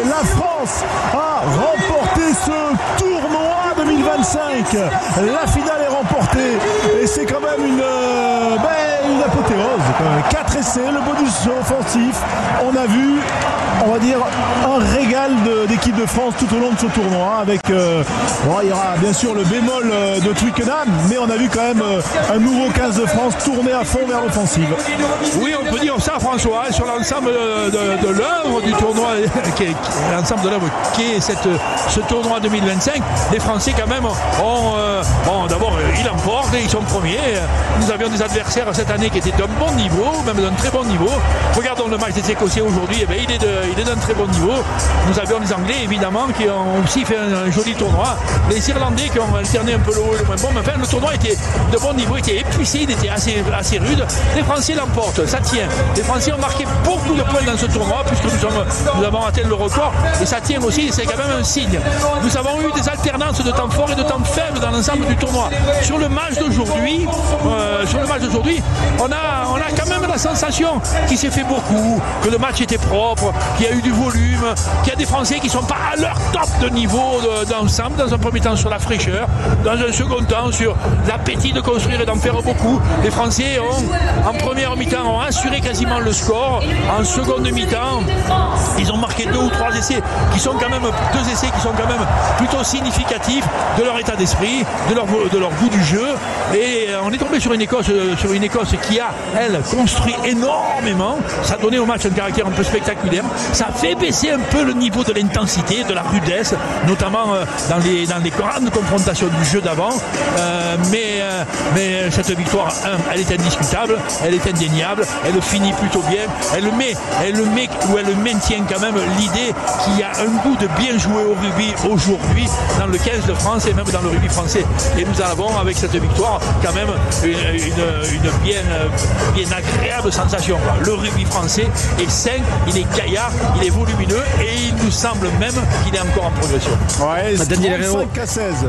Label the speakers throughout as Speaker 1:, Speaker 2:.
Speaker 1: La France a remporté ce tournoi 2025. La finale est remportée et c'est quand même une apothéose. 4 essais, le bonus offensif. On a vu, on va dire, un régal d'équipe de France tout au long de ce tournoi avec, il y aura bien sûr le bémol de Twickenham, mais on a vu quand même un nouveau 15 de France tourner à fond vers l'offensive.
Speaker 2: Oui, on peut dire ça, François, sur l'ensemble de l'œuvre du tournoi, l'ensemble de l'œuvre qui est ce tournoi 2025. Les Français quand même d'abord ils l'emportent et ils sont premiers. Nous avions des adversaires cette année qui étaient d'un bon niveau, même d'un très bon niveau. Regardons le match des Écossais aujourd'hui, il est d'un très bon niveau. Nous avions les Anglais évidemment qui ont aussi fait un joli tournoi. Les Irlandais qui ont alterné un peu le haut et le moins bon, mais enfin le tournoi était de bon niveau, était épuisé, il était assez rude. Les Français l'emportent, ça tient. Les Français ont marqué beaucoup de points dans ce tournoi puisque nous avons atteint le record et ça tient aussi, c'est quand même un signe. Nous avons eu des alternances de temps forts et de temps faibles dans l'ensemble du tournoi. Sur le match d'aujourd'hui, on a quand même la sensation qu'il s'est fait beaucoup, que le match était propre, qu'il y a eu du volume, qu'il y a des Français qui ne sont pas à leur top de niveau d'ensemble, dans un premier temps sur la fraîcheur, dans un second temps sur l'appétit de construire et d'en faire beaucoup. Les Français en première mi-temps ont assuré quasiment le score. En seconde mi-temps, ils ont marqué 2 ou 3 essais qui sont quand même plutôt significatifs de leur état d'esprit, de leur goût du jeu. Et on est tombé sur une Écosse qui a, elle, construit énormément. Ça a donné au match un caractère un peu spectaculaire. Ça a fait baisser un peu le niveau de l'intensité, de la rudesse, notamment dans les grandes confrontations du jeu d'avant. Mais cette victoire, elle est indiscutable, elle est indéniable, elle finit plutôt bien. Elle maintient quand même l'idée qu'il y a un goût de bien jouer au rugby aujourd'hui dans le 15 de France et même dans le rugby français. Et nous avons avec cette victoire quand même une bien agréable sensation. Le rugby français est sain, il est gaillard, il est volumineux et il nous semble même qu'il est encore en progression.
Speaker 1: Ouais,
Speaker 3: Daniel Herrero,
Speaker 1: 35 à 16.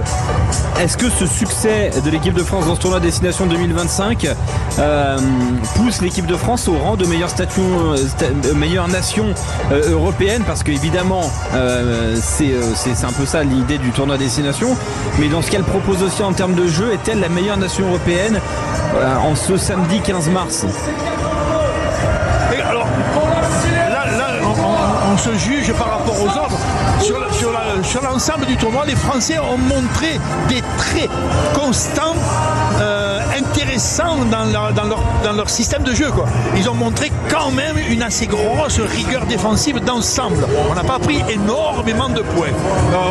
Speaker 3: est-ce que ce succès de l'équipe de France dans ce tournoi Destination 2025 pousse l'équipe de France au rang de meilleure nation européenne, parce qu'évidemment c'est un peu ça l'idée du tournoi Destination, mais dans ce qu'elle propose aussi en termes de jeu, est-elle la meilleure nation européenne en ce samedi 15 mars?
Speaker 2: Et alors, là on se juge par rapport aux autres. Sur l'ensemble du tournoi, les Français ont montré des traits constants, intéressants dans leur système de jeu, quoi. Ils ont montré quand même une assez grosse rigueur défensive d'ensemble. On n'a pas pris énormément de points.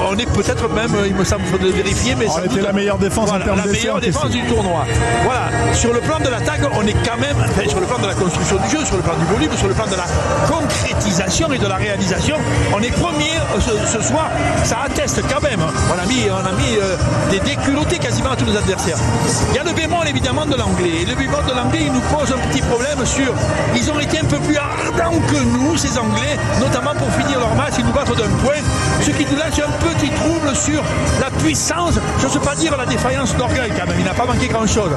Speaker 2: On est peut-être même, il me semble, il faut le vérifier, mais
Speaker 1: ça était la meilleure défense en termes
Speaker 2: la meilleure défense du tournoi. Voilà. Sur le plan de l'attaque, on est quand même, sur le plan de la construction du jeu, sur le plan du volume, sur le plan de la concrétisation et de la réalisation, on est premier ce soir. Ça atteste quand même. On a mis des déculottés quasiment à tous les adversaires. Il y a le bémol évidemment de l'anglais. Et le bémol de l'anglais, il nous pose un petit problème sur. Ils ont été un peu plus ardents que nous, ces Anglais, notamment pour finir leur match, ils nous battent d'un point. Ce qui nous laisse un petit trouble sur la puissance, je ne sais pas dire la défaillance d'orgueil quand même. Il n'a pas manqué grand chose.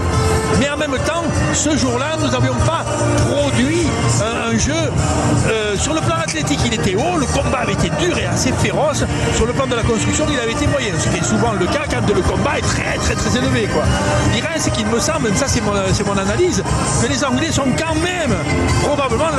Speaker 2: Mais en même temps, ce jour-là, nous n'avions pas produit un jeu. Sur le plan athlétique, il était haut, le combat avait été dur et assez féroce. Sur le plan de la construction, il avait été moyen, ce qui est souvent le cas quand le combat est très très très élevé, quoi. Il reste qu'il me semble, même ça c'est mon analyse, que les Anglais sont quand même probablement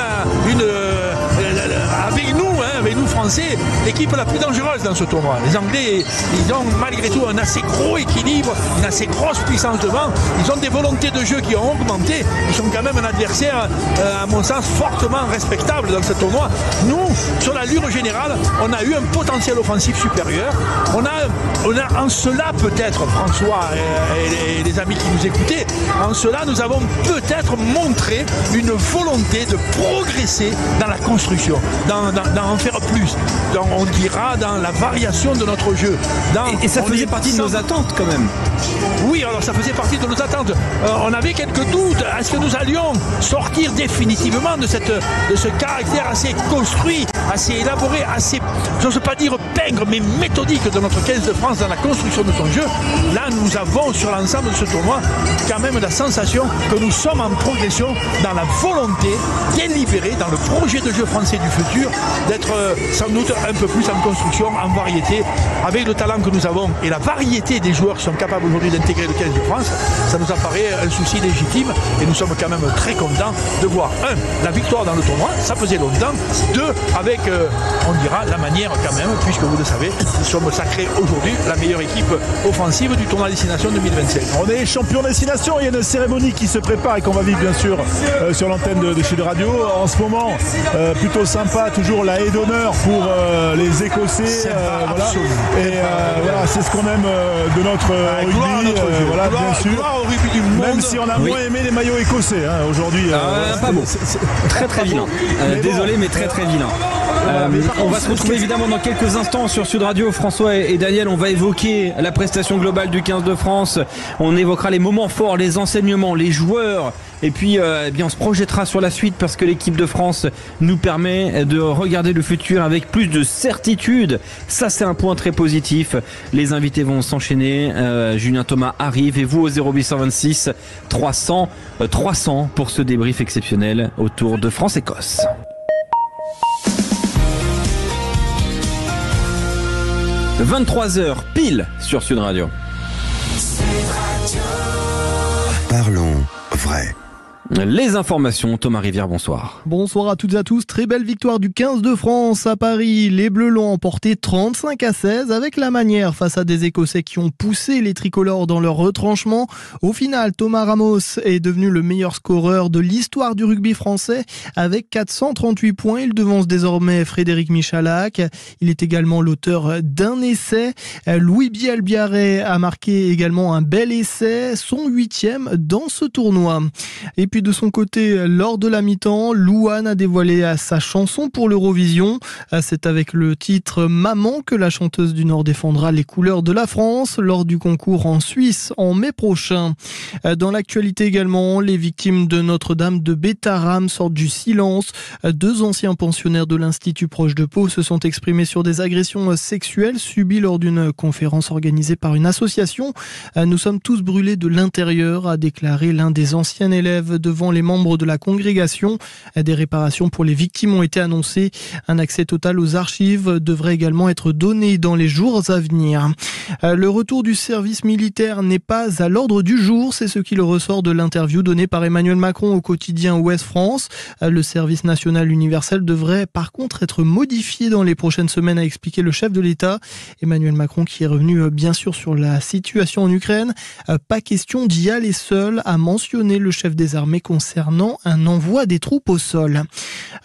Speaker 2: avec nous Français, l'équipe la plus dangereuse dans ce tournoi. Les Anglais, ils ont malgré tout un assez gros équilibre, une assez grosse puissance devant. Ils ont des volontés de jeu qui ont augmenté. Ils sont quand même un adversaire, à mon sens, fortement respectable dans ce tournoi. Nous, sur l'allure générale, on a eu un potentiel offensif supérieur. On a en cela peut-être, François et les amis qui nous écoutaient, en cela nous avons peut-être montré une volonté de progresser dans la construction, d'en faire plus, on dira dans la variation de notre jeu.
Speaker 3: Et ça faisait partie de nos attentes quand même.
Speaker 2: Oui, alors ça faisait partie de nos attentes. On avait quelques doutes. Est-ce que nous allions sortir définitivement de ce caractère assez construit, assez élaboré, assez, je ne sais pas dire pingre, mais méthodique de notre 15 de France dans la construction de son jeu? Là, nous avons sur l'ensemble de ce tournoi quand même la sensation que nous sommes en progression dans la volonté délibérée, dans le projet de jeu français du futur, d'être sans doute un peu plus en construction, en variété, avec le talent que nous avons et la variété des joueurs qui sont capables aujourd'hui d'intégrer le 15 de France. Ça nous apparaît un souci légitime et nous sommes quand même très contents de voir, la victoire dans le tournoi, ça faisait longtemps, avec, on dira, la manière quand même, puisque vous le savez, nous sommes sacrés aujourd'hui la meilleure équipe offensive du tournoi Destination 2025.
Speaker 1: On est champion Destination, il y a une cérémonie qui se prépare et qu'on va vivre bien sûr sur l'antenne de Sud Radio. En ce moment, plutôt sympa, toujours la haie d'honneur pour les Écossais. Voilà. Et voilà, c'est ce qu'on aime de notre rugby. Voilà, bien sûr.
Speaker 2: Au rugby du monde.
Speaker 1: Même si on a moins aimé les maillots écossais aujourd'hui.
Speaker 3: Pas bon. Très très vilain. Désolé, mais très très vilain. On va se retrouver évidemment dans quelques instants sur Sud Radio. François et Daniel, on va évoquer la prestation globale du 15 de France. On évoquera les moments forts, les enseignements, les joueurs. Et puis on se projettera sur la suite parce que l'équipe de France nous permet de regarder le futur avec plus de certitude. Ça, c'est un point très positif. Les invités vont s'enchaîner. Julien Thomas arrive et vous au 0826 300 pour ce débrief exceptionnel autour de France-Écosse. 23h pile sur Sud Radio.
Speaker 4: Parlons vrai.
Speaker 3: Les informations, Thomas Rivière, bonsoir.
Speaker 5: Bonsoir à toutes et à tous. Très belle victoire du 15 de France à Paris. Les Bleus l'ont emporté 35-16 avec la manière face à des Écossais qui ont poussé les tricolores dans leur retranchement. Au final, Thomas Ramos est devenu le meilleur scoreur de l'histoire du rugby français avec 438 points. Il devance désormais Frédéric Michalak. Il est également l'auteur d'un essai. Louis Bielbiarré a marqué également un bel essai, son 8e dans ce tournoi. Et puis de son côté, lors de la mi-temps, Louane a dévoilé sa chanson pour l'Eurovision. C'est avec le titre Maman que la chanteuse du Nord défendra les couleurs de la France lors du concours en Suisse en mai prochain. Dans l'actualité également, les victimes de Notre-Dame de Bétharram sortent du silence. 2 anciens pensionnaires de l'Institut proche de Pau se sont exprimés sur des agressions sexuelles subies lors d'une conférence organisée par une association. Nous sommes tous brûlés de l'intérieur, a déclaré l'un des anciens élèves devant les membres de la congrégation. Des réparations pour les victimes ont été annoncées. Un accès total aux archives devrait également être donné dans les jours à venir. Le retour du service militaire n'est pas à l'ordre du jour. C'est ce qui le ressort de l'interview donnée par Emmanuel Macron au quotidien Ouest France. Le service national universel devrait par contre être modifié dans les prochaines semaines, a expliqué le chef de l'État. Emmanuel Macron qui est revenu bien sûr sur la situation en Ukraine. Pas question d'y aller seul, a mentionné le chef des armées concernant un envoi des troupes au sol.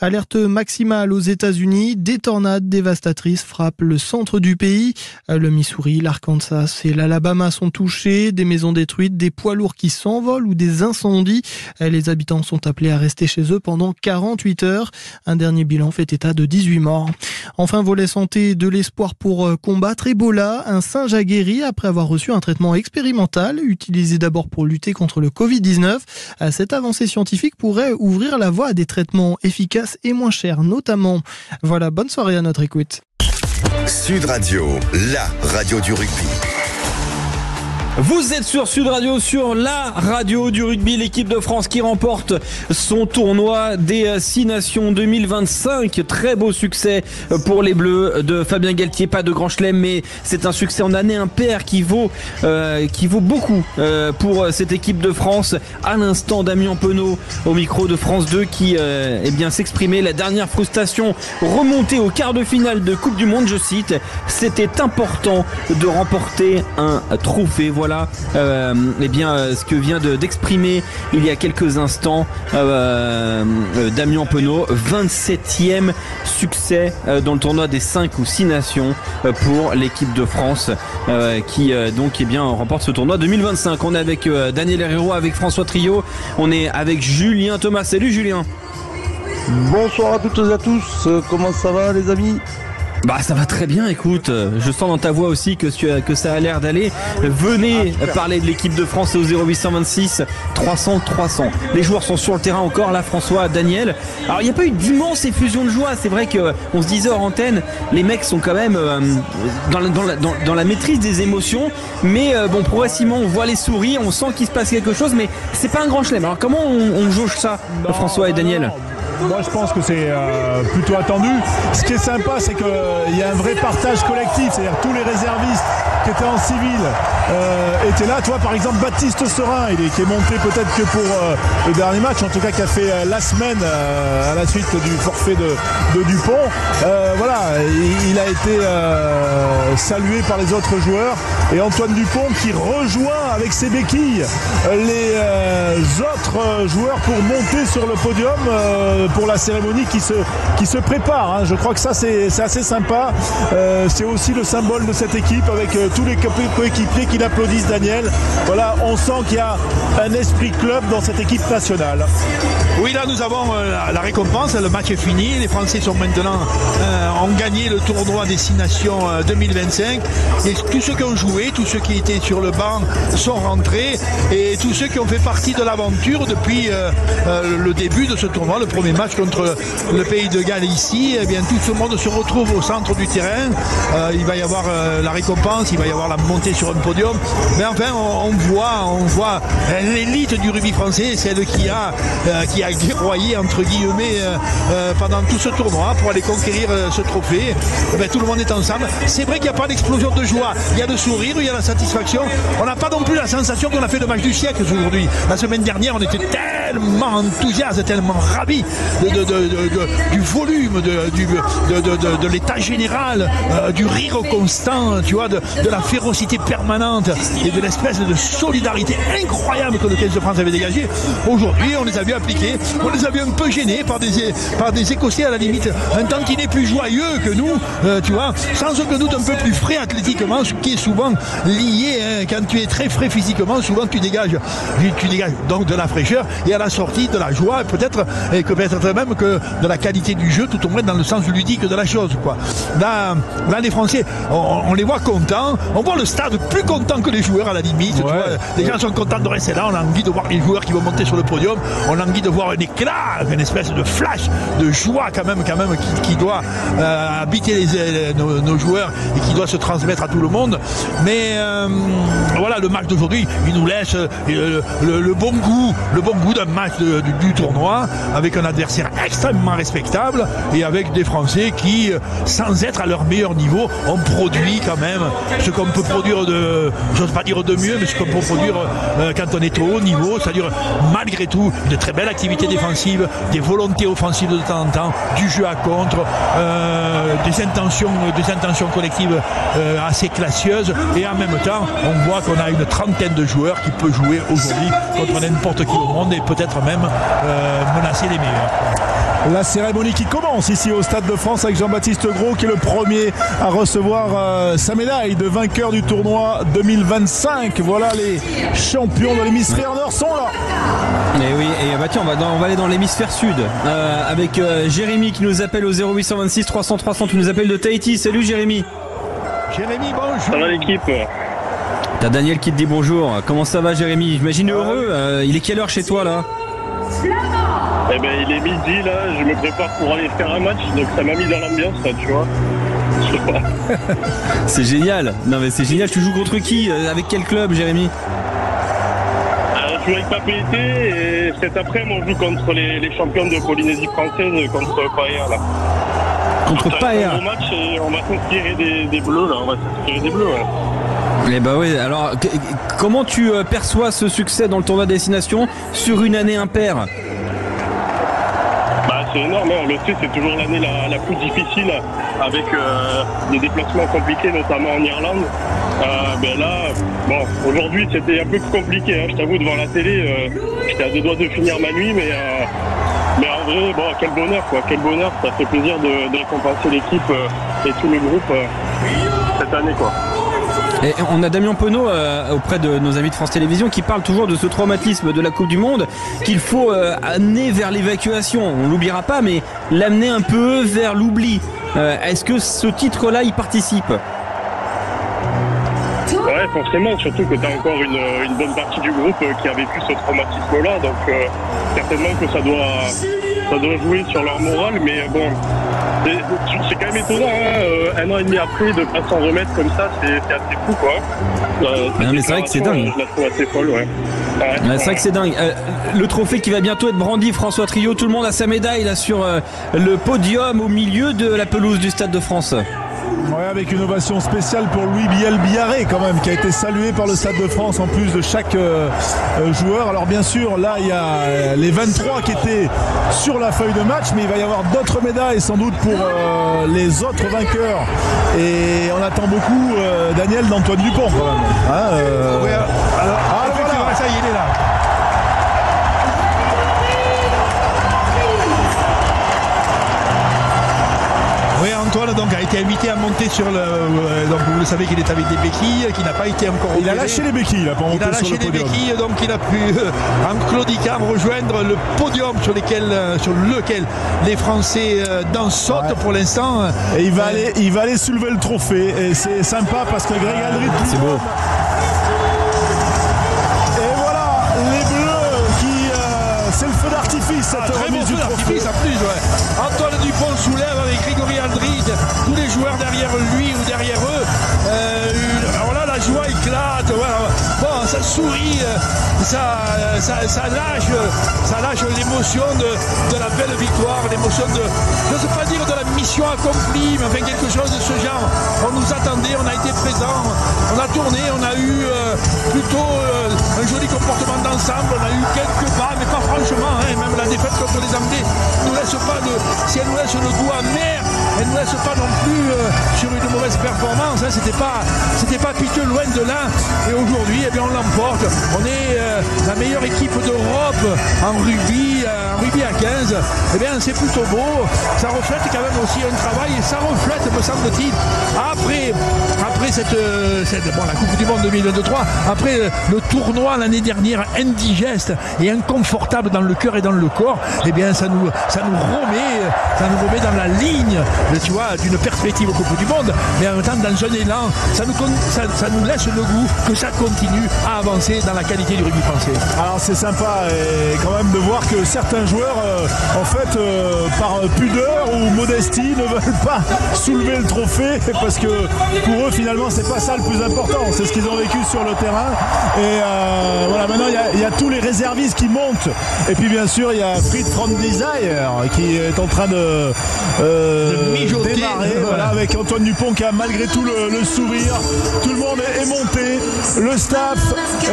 Speaker 5: Alerte maximale aux États-Unis, des tornades dévastatrices frappent le centre du pays. Le Missouri, l'Arkansas et l'Alabama sont touchés, des maisons détruites, des poids lourds qui s'envolent ou des incendies. Les habitants sont appelés à rester chez eux pendant 48 heures. Un dernier bilan fait état de 18 morts. Enfin, volet santé, de l'espoir pour combattre Ebola. Un singe a guéri après avoir reçu un traitement expérimental, utilisé d'abord pour lutter contre le Covid-19. Cette avancée scientifique pourrait ouvrir la voie à des traitements efficaces et moins chers, notamment. Voilà, bonne soirée à notre écoute.
Speaker 4: Sud Radio, la radio du rugby.
Speaker 3: Vous êtes sur Sud Radio, sur la radio du rugby, l'équipe de France qui remporte son tournoi des 6 Nations 2025. Très beau succès pour les Bleus de Fabien Galtier. Pas de grand chelem, mais c'est un succès en année impaire qui vaut beaucoup pour cette équipe de France. À l'instant, Damien Penaud au micro de France 2 qui s'exprimait. La dernière frustration remontée au quart de finale de Coupe du Monde, je cite, c'était important de remporter un trophée. Voilà ce que vient d'exprimer il y a quelques instants Damien Penaud. 27e succès dans le tournoi des 5 ou 6 nations pour l'équipe de France qui remporte ce tournoi 2025. On est avec Daniel Herrero, avec François Trio, on est avec Julien Thomas. Salut Julien.
Speaker 6: Bonsoir à toutes et à tous, comment ça va les amis?
Speaker 3: Bah ça va très bien, écoute, je sens dans ta voix aussi que ça a l'air d'aller. Venez parler de l'équipe de France au 0826 300 300. Les joueurs sont sur le terrain encore, là François, Daniel. Alors il n'y a pas eu d'immense effusion de joie, c'est vrai qu'on se disait hors antenne, les mecs sont quand même dans la maîtrise des émotions, mais progressivement on voit les sourires, on sent qu'il se passe quelque chose, mais c'est pas un grand chelem. Alors comment on jauge ça, François et Daniel?
Speaker 1: moi je pense que c'est plutôt attendu. Ce qui est sympa, c'est qu'il y a un vrai partage collectif, c'est-à-dire tous les réservistes qui étaient en civil étaient là. Tu vois, par exemple, Baptiste Serin, qui est monté peut-être que pour le dernier match, en tout cas qui a fait la semaine à la suite du forfait de Dupont. Voilà, il a été salué par les autres joueurs, et Antoine Dupont qui rejoint avec ses béquilles les autres joueurs pour monter sur le podium pour la cérémonie qui se prépare, hein. Je crois que ça c'est assez sympa. C'est aussi le symbole de cette équipe avec tous les coéquipiers qui l'applaudissent, Daniel. Voilà, on sent qu'il y a un esprit club dans cette équipe nationale.
Speaker 2: Oui, là nous avons la récompense, le match est fini, les Français sont maintenant ont gagné le tournoi Destination 2025, et tous ceux qui ont joué, tous ceux qui étaient sur le banc sont rentrés, et tous ceux qui ont fait partie de l'aventure depuis le début de ce tournoi, le premier match contre le Pays de Galles ici, eh bien tout ce monde se retrouve au centre du terrain. Il va y avoir la récompense, il va y avoir la montée sur un podium, mais enfin on voit l'élite du rugby français, celle qui a guerroyé entre guillemets pendant tout ce tournoi pour aller conquérir ce trophée. Tout le monde est ensemble. C'est vrai qu'il n'y a pas d'explosion de joie, il y a le sourire, il y a la satisfaction. On n'a pas non plus la sensation qu'on a fait le match du siècle aujourd'hui. La semaine dernière on était tellement enthousiastes, tellement ravis du volume, de l'état général, du rire constant, tu vois, de la férocité permanente et de l'espèce de solidarité incroyable que le 15 de France avait dégagé. Aujourd'hui on les a vu appliquer, on les a vu un peu gênés par des Écossais à la limite un tantinet plus joyeux que nous, tu vois, sans aucun doute un peu plus frais athlétiquement, ce qui est souvent lié, hein, quand tu es très frais physiquement, souvent tu dégages donc de la fraîcheur, et à la sortie de la joie, peut-être même que de la qualité du jeu, tout au moins dans le sens ludique de la chose, quoi. Là les Français, on les voit contents, on voit le stade plus content que les joueurs à la limite, ouais. Tu vois, les gens sont contents de rester là, on a envie de voir les joueurs qui vont monter sur le podium, on a envie de voir un éclat, une espèce de flash de joie quand même qui doit habiter nos joueurs et qui doit se transmettre à tout le monde. Mais voilà, le match d'aujourd'hui, il nous laisse le bon goût d'un match du tournoi, avec un adversaire extrêmement respectable et avec des Français qui, sans être à leur meilleur niveau, ont produit quand même ce qu'on peut produire j'ose pas dire de mieux, mais ce qu'on peut produire quand on est au haut niveau, c'est-à-dire malgré tout une très belle activité défensive, des volontés offensives de temps en temps, du jeu à contre, des intentions collectives assez classieuses, et en même temps on voit qu'on a une trentaine de joueurs qui peut jouer aujourd'hui contre n'importe qui au monde et peut-être même menacer les meilleurs.
Speaker 1: La cérémonie qui commence ici au Stade de France avec Jean-Baptiste Gros qui est le premier à recevoir sa médaille de vainqueur du tournoi 2025. Voilà, les champions de l'hémisphère nord sont là.
Speaker 3: Et oui, et tiens, on va aller dans l'hémisphère sud avec Jérémy qui nous appelle au 0826 300 300, tu nous appelles de Tahiti. Salut Jérémy.
Speaker 2: Jérémy, bonjour.
Speaker 7: Ça va l'équipe?
Speaker 3: T'as Daniel qui te dit bonjour. Comment ça va Jérémy? J'imagine heureux. Il est quelle heure chez toi là?
Speaker 7: Eh ben il est midi là, je me prépare pour aller faire un match, donc ça m'a mis dans l'ambiance là, tu vois.
Speaker 3: C'est génial. Non mais c'est génial. Tu joues contre qui? Avec quel club Jérémy?
Speaker 7: Je joue avec Papeete et cet après-midi on joue contre les champions de Polynésie française, contre Paea là.
Speaker 3: Contre Paea.
Speaker 7: Un gros match et on va s'inspirer des bleus là, ouais.
Speaker 3: Eh ben oui, alors comment tu perçois ce succès dans le tournoi Destination sur une année impaire?
Speaker 7: C'est énorme, hein. On le sait, c'est toujours l'année la plus difficile, avec des déplacements compliqués, notamment en Irlande. Là, aujourd'hui c'était un peu plus compliqué, hein. Je t'avoue, devant la télé, j'étais à deux doigts de finir ma nuit, mais en vrai, quel bonheur, ça fait plaisir de récompenser l'équipe et tout le groupe cette année, quoi.
Speaker 3: Et on a Damien Penaud auprès de nos amis de France Télévisions qui parle toujours de ce traumatisme de la Coupe du Monde qu'il faut amener vers l'évacuation. On l'oubliera pas, mais l'amener un peu vers l'oubli. Est-ce que ce titre-là y participe?
Speaker 7: Ouais, forcément, surtout que tu as encore une bonne partie du groupe qui a vécu ce traumatisme-là, donc certainement que ça doit jouer sur leur morale, mais bon, c'est quand même étonnant, hein, 1 an et demi après, de pas s'en remettre comme ça, c'est assez fou, quoi.
Speaker 3: Non mais c'est vrai que c'est dingue.
Speaker 7: Je la trouve assez folle, ouais.
Speaker 3: C'est vrai que c'est dingue. Le trophée qui va bientôt être brandi, François Trio, tout le monde a sa médaille là sur le podium au milieu de la pelouse du Stade de France.
Speaker 1: Ouais, avec une ovation spéciale pour Louis Biel-Biarré quand même, qui a été salué par le Stade de France en plus de chaque joueur. Alors bien sûr, là il y a les 23 qui étaient sur la feuille de match, mais il va y avoir d'autres médailles sans doute pour les autres vainqueurs. Et on attend beaucoup Daniel d'Antoine Dupont quand même.
Speaker 2: Ouais, alors, voilà. Ça y est, il est là. Oui, Antoine donc a été invité à monter sur le. Donc vous le savez qu'il est avec des béquilles, qu'il n'a pas été encore.
Speaker 1: Il a lâché les béquilles, il a pas monté sur le podium. Il a lâché les béquilles,
Speaker 2: donc il a pu en claudiquant rejoindre le podium sur lequel les Français sautent pour l'instant.
Speaker 1: Et il va aller soulever le trophée. Et c'est sympa parce que Greg Aldrit.
Speaker 3: C'est beau.
Speaker 1: C'est le feu d'artifice, cette remise du trophée.
Speaker 2: En plus, ouais. Antoine Dupont soulève avec Grégory Aldrit, tous les joueurs derrière lui ou derrière eux. Alors là, la joie éclate. Voilà. Bon, ça sourit, ça lâche l'émotion de la belle victoire, l'émotion de, je ne sais pas dire de la mission accomplie, mais enfin quelque chose de ce genre. On nous attendait, on a été présents, on a tourné, on a eu plutôt un joli comportement d'ensemble, on a eu quelques pas, mais pas franchement. Même la défaite contre les Anglais nous laisse pas si elle nous laisse le goût amer, elle nous laisse pas non plus sur une mauvaise performance. C'était pas piteux, loin de là. Et aujourd'hui, eh bien, on l'emporte. On est la meilleure équipe d'Europe en rugby à 15. Eh bien, c'est plutôt beau. Ça reflète quand même aussi un travail et ça reflète, me semble-t-il, après la Coupe du Monde 2023, après le tournoi l'année dernière indigeste et inconfortable dans le cœur et dans le corps, eh bien ça nous remet dans la ligne, tu vois, d'une perspective au Coupe du Monde, mais en même temps dans un élan, ça nous laisse le goût que ça continue à avancer dans la qualité du rugby français.
Speaker 1: Alors c'est sympa et quand même de voir que certains joueurs en fait par pudeur ou modestie ne veulent pas soulever le trophée parce que pour eux finalement c'est pas ça le plus important, c'est ce qu'ils ont vécu sur le terrain. Et voilà, maintenant il y a tous les réservistes qui montent. Et puis bien sûr il y a Fried from Desire qui est en train de démarrer, voilà, avec Antoine Dupont qui a malgré tout le sourire. Tout le monde est monté, le staff,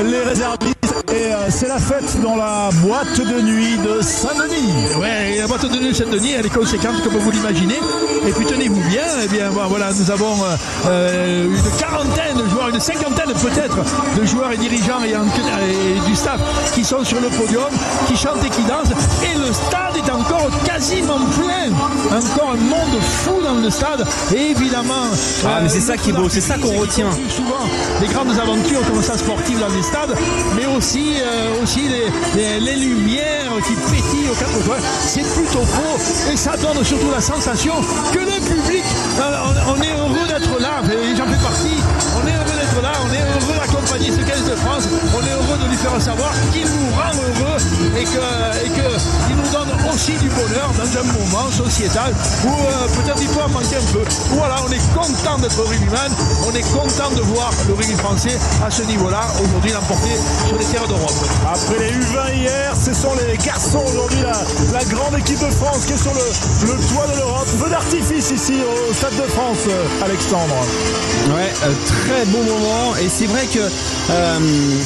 Speaker 1: les réservistes. Et c'est la fête dans la boîte de nuit de Saint-Denis.
Speaker 2: Ouais, la boîte de nuit de Saint-Denis, elle est conséquente comme vous l'imaginez. Et puis tenez-vous bien, eh bien voilà, nous avons une quarantaine de joueurs, une cinquantaine peut-être de joueurs et dirigeants et du staff qui sont sur le podium, qui chantent et qui dansent. Et le stade est encore quasiment plein. Encore un monde fou dans le stade. Et évidemment...
Speaker 3: mais c'est ça qui est beau, c'est ça qu'on retient.
Speaker 2: Souvent des grandes aventures comme ça sportives dans les stades, mais aussi les lumières qui pétillent aux quatre coins. C'est plutôt beau et ça donne surtout la sensation que le public, on est heureux d'être là, j'en fais partie, on est heureux d'être là, on est heureux d'accompagner ce 15 de France, on est heureux de lui faire savoir qu'il nous rend heureux et qu'il nous donne aussi du bonheur dans un moment sociétal où peut-être il faut en manquer un peu. Voilà, on est content d'être rugbyman, on est content de voir le rugby français à ce niveau-là, aujourd'hui l'emporter sur les terres d'Europe.
Speaker 1: Après les U20 hier, ce sont les garçons aujourd'hui, la grande équipe de France qui est sur le toit de l'Europe. Feu d'artifice ici au Stade de France, Alexandre.
Speaker 3: Ouais, très beau moment. Et c'est vrai que,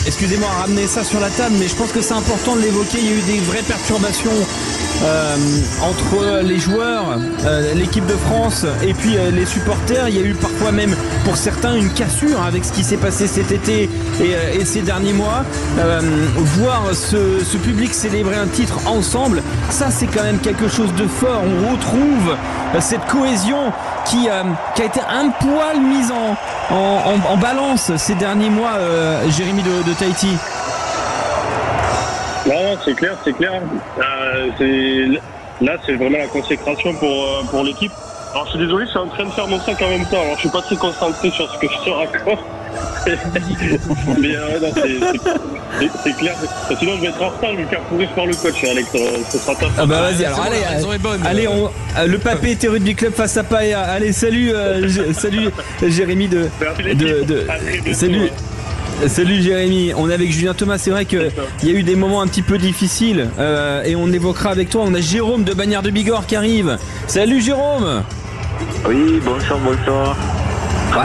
Speaker 3: excusez-moi de ramener ça sur la table, mais je pense que c'est important de l'évoquer. Il y a eu des vraies perturbations entre les joueurs, l'équipe de France et puis les supporters. Il y a eu parfois même pour certains une cassure avec ce qui s'est passé cet été et ces derniers mois. Voir ce public célébrer un titre ensemble, ça c'est quand même quelque chose de fort. On retrouve cette cohésion qui a été un poil mise en balance ces derniers mois, Jérémy de Tahiti.
Speaker 7: Non, c'est clair. Là, c'est vraiment la consécration pour l'équipe. Alors, je suis désolé, je suis en train de faire mon sac en même temps. Alors, je suis pas très concentré sur ce que je te raconte. Mais non, c'est clair. Sinon, je vais être en retard, je vais me faire courir par le coach, Alex. Ce sera top.
Speaker 3: Ah bah vas-y, alors allez, le Papé était Rugby Club face à Paella. Allez, salut Jérémy salut. Salut Jérémy, on est avec Julien Thomas. C'est vrai qu'il y a eu des moments un petit peu difficiles et on évoquera avec toi. On a Jérôme de Bagnères de Bigorre qui arrive. Salut Jérôme.
Speaker 8: Oui, bonsoir.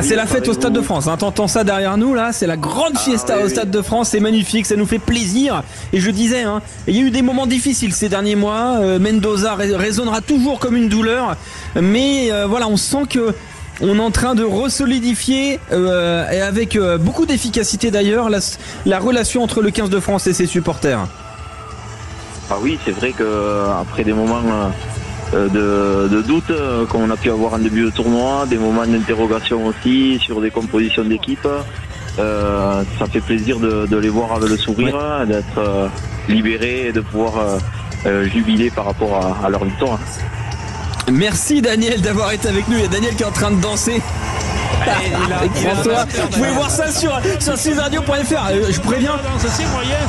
Speaker 3: C'est la fête au Stade de France, hein. T'entends ça derrière nous là, c'est la grande fiesta au Stade de France, c'est magnifique, ça nous fait plaisir. Et je disais, hein, il y a eu des moments difficiles ces derniers mois, Mendoza résonnera toujours comme une douleur, mais voilà, on sent que on est en train de resolidifier et avec beaucoup d'efficacité d'ailleurs la relation entre le 15 de France et ses supporters.
Speaker 8: Ah oui, c'est vrai que après des moments de doute qu'on a pu avoir en début de tournoi, des moments d'interrogation aussi sur des compositions d'équipe, ça fait plaisir de les voir avec le sourire, d'être libérés et de pouvoir jubiler par rapport à leur victoire.
Speaker 3: Merci Daniel d'avoir été avec nous. Il y a Daniel qui est en train de danser. Avec François, vous pouvez voir ça sur sudradio.fr. Je préviens.
Speaker 2: C'est moyen.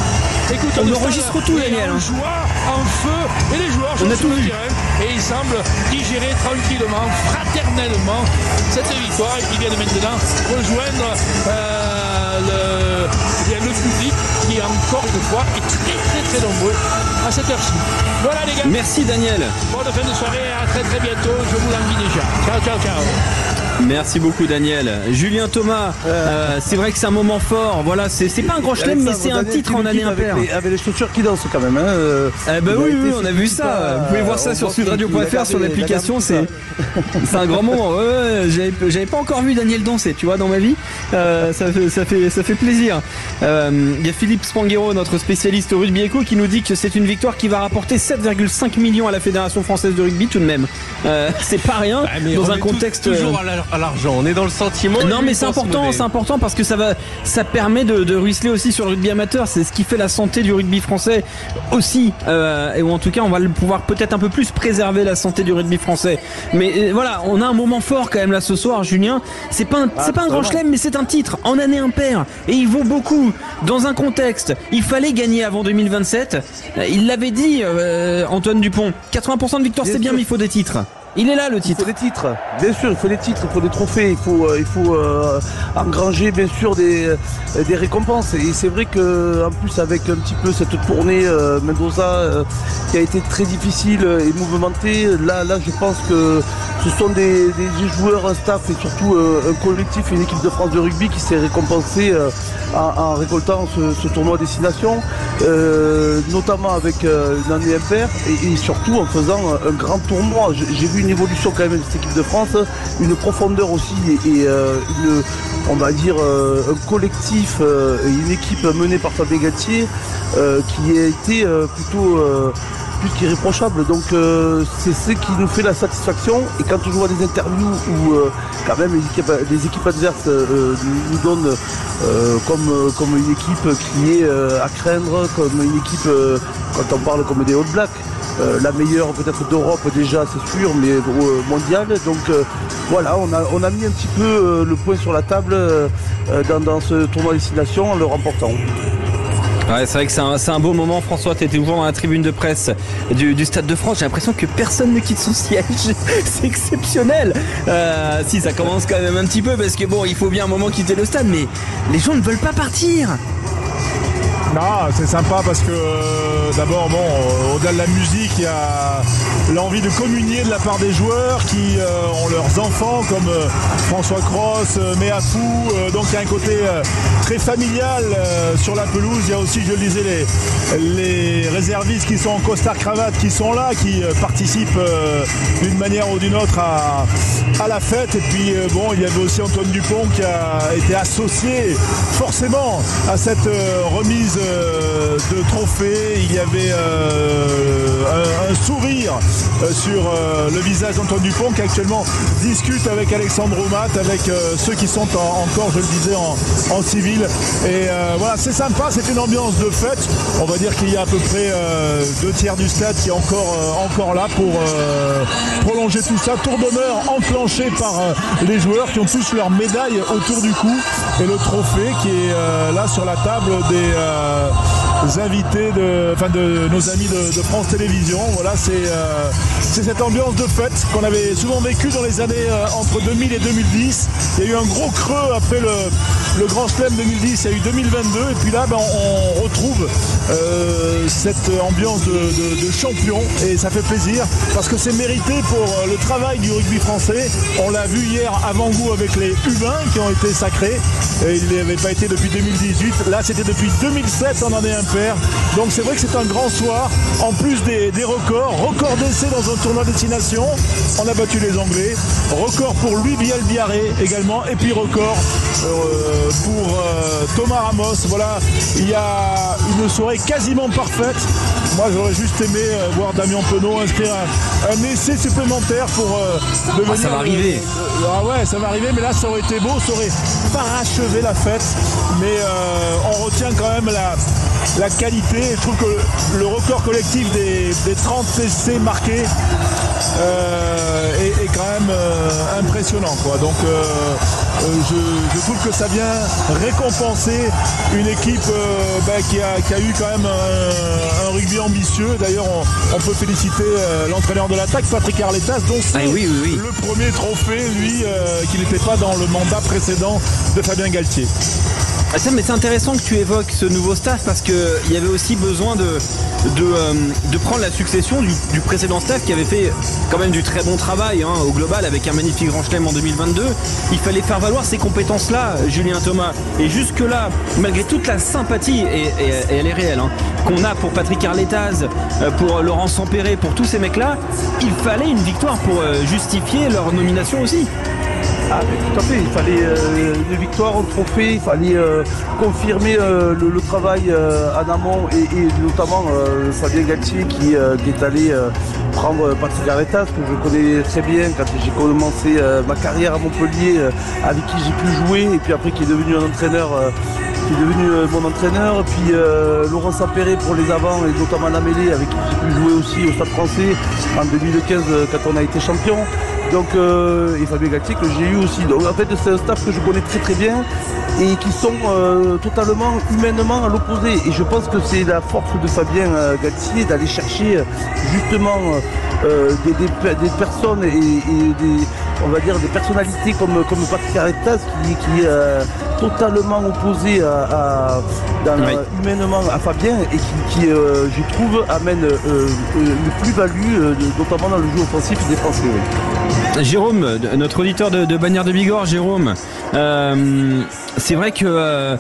Speaker 2: Écoute,
Speaker 3: on enregistre tout, Daniel.
Speaker 2: Un joueur en feu et les joueurs sont sur le terrain et ils semblent digérer tranquillement, fraternellement cette victoire et qui viennent maintenant rejoindre le public qui encore une fois est très nombreux à cette heure-ci. Voilà les gars.
Speaker 3: Merci Daniel.
Speaker 2: Bonne fin de soirée, à très bientôt. Je vous l'envie déjà. Ciao.
Speaker 3: Merci beaucoup Daniel. Julien Thomas, c'est vrai que c'est un moment fort. Voilà, c'est pas un grand chelem, mais c'est un titre en année impaire.
Speaker 6: Avec les chaussures qui dansent quand même.
Speaker 3: Oui, on a vu ça. Vous pouvez voir ça sur sudradio.fr, sur l'application. C'est un grand moment. Ouais, j'avais pas encore vu Daniel danser, tu vois, dans ma vie. Ça fait plaisir. Il y a Philippe Spanghero, notre spécialiste au rugby éco, qui nous dit que c'est une victoire qui va rapporter 7,5 millions à la Fédération française de rugby tout de même. C'est pas rien dans un contexte.
Speaker 9: Toujours à l'argent, on est dans le sentiment.
Speaker 3: Non mais c'est important parce que ça permet de ruisseler aussi sur le rugby amateur. C'est ce qui fait la santé du rugby français aussi, et en tout cas on va pouvoir peut-être un peu plus préserver la santé du rugby français. Mais voilà, on a un moment fort quand même là ce soir, Julien. C'est pas un grand chelem, mais c'est un titre en année impaire et il vaut beaucoup dans un contexte. Il fallait gagner avant 2027. Il l'avait dit, Antoine Dupont. 80% de victoire c'est bien, mais il faut des titres. Il est là le titre.
Speaker 6: Il faut des titres, bien sûr, il faut des titres, il faut des trophées, il faut engranger bien sûr des récompenses. Et c'est vrai que en plus avec un petit peu cette tournée Mendoza qui a été très difficile et mouvementée, là je pense que ce sont des joueurs, un staff et surtout un collectif, une équipe de France de rugby qui s'est récompensé en récoltant ce tournoi à destination, notamment avec une année impaire et surtout en faisant un grand tournoi. J'ai vu une évolution quand même de cette équipe de France, une profondeur aussi et on va dire un collectif et une équipe menée par Fabien Galtier qui a été plutôt plus qu'irréprochable. Donc c'est ce qui nous fait la satisfaction. Et quand on voit des interviews où quand même les équipes adverses nous donnent comme une équipe qui est à craindre, comme une équipe quand on parle comme des All Blacks, la meilleure peut-être d'Europe déjà c'est sûr, mais mondiale. Donc voilà, on a mis un petit peu le point sur la table dans ce tournoi destination en le remportant.
Speaker 3: Ouais, c'est vrai que c'est un beau moment. François, tu étais toujours dans la tribune de presse du Stade de France. J'ai l'impression que personne ne quitte son siège. C'est exceptionnel. Si, ça commence quand même un petit peu parce que bon, il faut bien un moment quitter le stade, mais les gens ne veulent pas partir.
Speaker 1: Non, c'est sympa parce que d'abord, au-delà de la musique, il y a l'envie de communier de la part des joueurs qui ont leurs enfants comme François Cross, Méafou. Donc il y a un côté très familial sur la pelouse. Il y a aussi, je le disais, les réservistes qui sont en costard-cravate, qui sont là, qui participent d'une manière ou d'une autre à la fête. Et puis il y avait aussi Antoine Dupont qui a été associé forcément à cette remise de trophée. Il y avait un sourire sur le visage d'Antoine Dupont qui actuellement discute avec Alexandre Roumat, avec ceux qui sont encore, je le disais, en civil. Et voilà, c'est sympa, c'est une ambiance de fête. On va dire qu'il y a à peu près 2/3 du stade qui est encore là pour prolonger tout ça. Tour d'honneur enclenché par les joueurs qui ont tous leur médaille autour du cou et le trophée qui est là sur la table invités de nos amis de France Télévisions. Voilà, c'est cette ambiance de fête qu'on avait souvent vécue dans les années entre 2000 et 2010. Il y a eu un gros creux après le Grand Chelem 2010, il y a eu 2022 et puis là on retrouve cette ambiance de champion et ça fait plaisir parce que c'est mérité pour le travail du rugby français. On l'a vu hier avant-goût avec les U20 qui ont été sacrés et ils n'avaient pas été depuis 2018. Là c'était depuis 2007 en année impaire. Donc c'est vrai que c'est un grand soir en plus des records d'essais dans un tournoi destination. On a battu les Anglais, record pour Louis Bielbiarré également et puis record pour Thomas Ramos. Voilà, il y a une soirée quasiment parfaite. Moi j'aurais juste aimé voir Damien Penaud inscrire un essai supplémentaire pour devenir...
Speaker 3: ça va arriver.
Speaker 1: Ça va arriver, mais là ça aurait été beau, ça aurait parachevé la fête. Mais on retient quand même la qualité. Je trouve que le record collectif des 30 essais marqués est quand même impressionnant, quoi. Donc je trouve que ça vient récompenser une équipe qui a eu quand même un rugby ambitieux. D'ailleurs on peut féliciter l'entraîneur de l'attaque, Patrick Arletas, dont c'est le premier trophée, lui, qui n'était pas dans le mandat précédent de Fabien Galtier.
Speaker 3: Mais c'est intéressant que tu évoques ce nouveau staff parce qu'il y avait aussi besoin de prendre la succession du précédent staff qui avait fait quand même du très bon travail au global avec un magnifique Grand Chelem en 2022. Il fallait faire valoir ces compétences-là, Julien Thomas. Et jusque-là, malgré toute la sympathie, et elle est réelle, qu'on a pour Patrick Arletas, pour Laurent Sampéré, pour tous ces mecs-là, il fallait une victoire pour justifier leur nomination aussi.
Speaker 6: Ah, tout à fait, il fallait une victoire, un trophée, il fallait confirmer le travail en amont et notamment Fabien Galtier qui est allé prendre Patrick Arletas, que je connais très bien quand j'ai commencé ma carrière à Montpellier, avec qui j'ai pu jouer et puis après qui est devenu un entraîneur. Qui est devenu mon entraîneur, puis Laurent Sampéré pour les avants et notamment la mêlée avec qui j'ai pu jouer aussi au Stade Français en 2015 quand on a été champion. Donc, et Fabien Galtier que j'ai eu aussi. Donc en fait c'est un staff que je connais très très bien et qui sont totalement humainement à l'opposé. Et je pense que c'est la force de Fabien Galtier d'aller chercher justement des personnes et on va dire des personnalités comme Patrick Arletas qui est totalement opposé humainement à Fabien et qui je trouve amène une plus-value notamment dans le jeu offensif et défensif. Oui.
Speaker 3: Jérôme, notre auditeur de Bagnères de Bigorre, Jérôme, c'est vrai que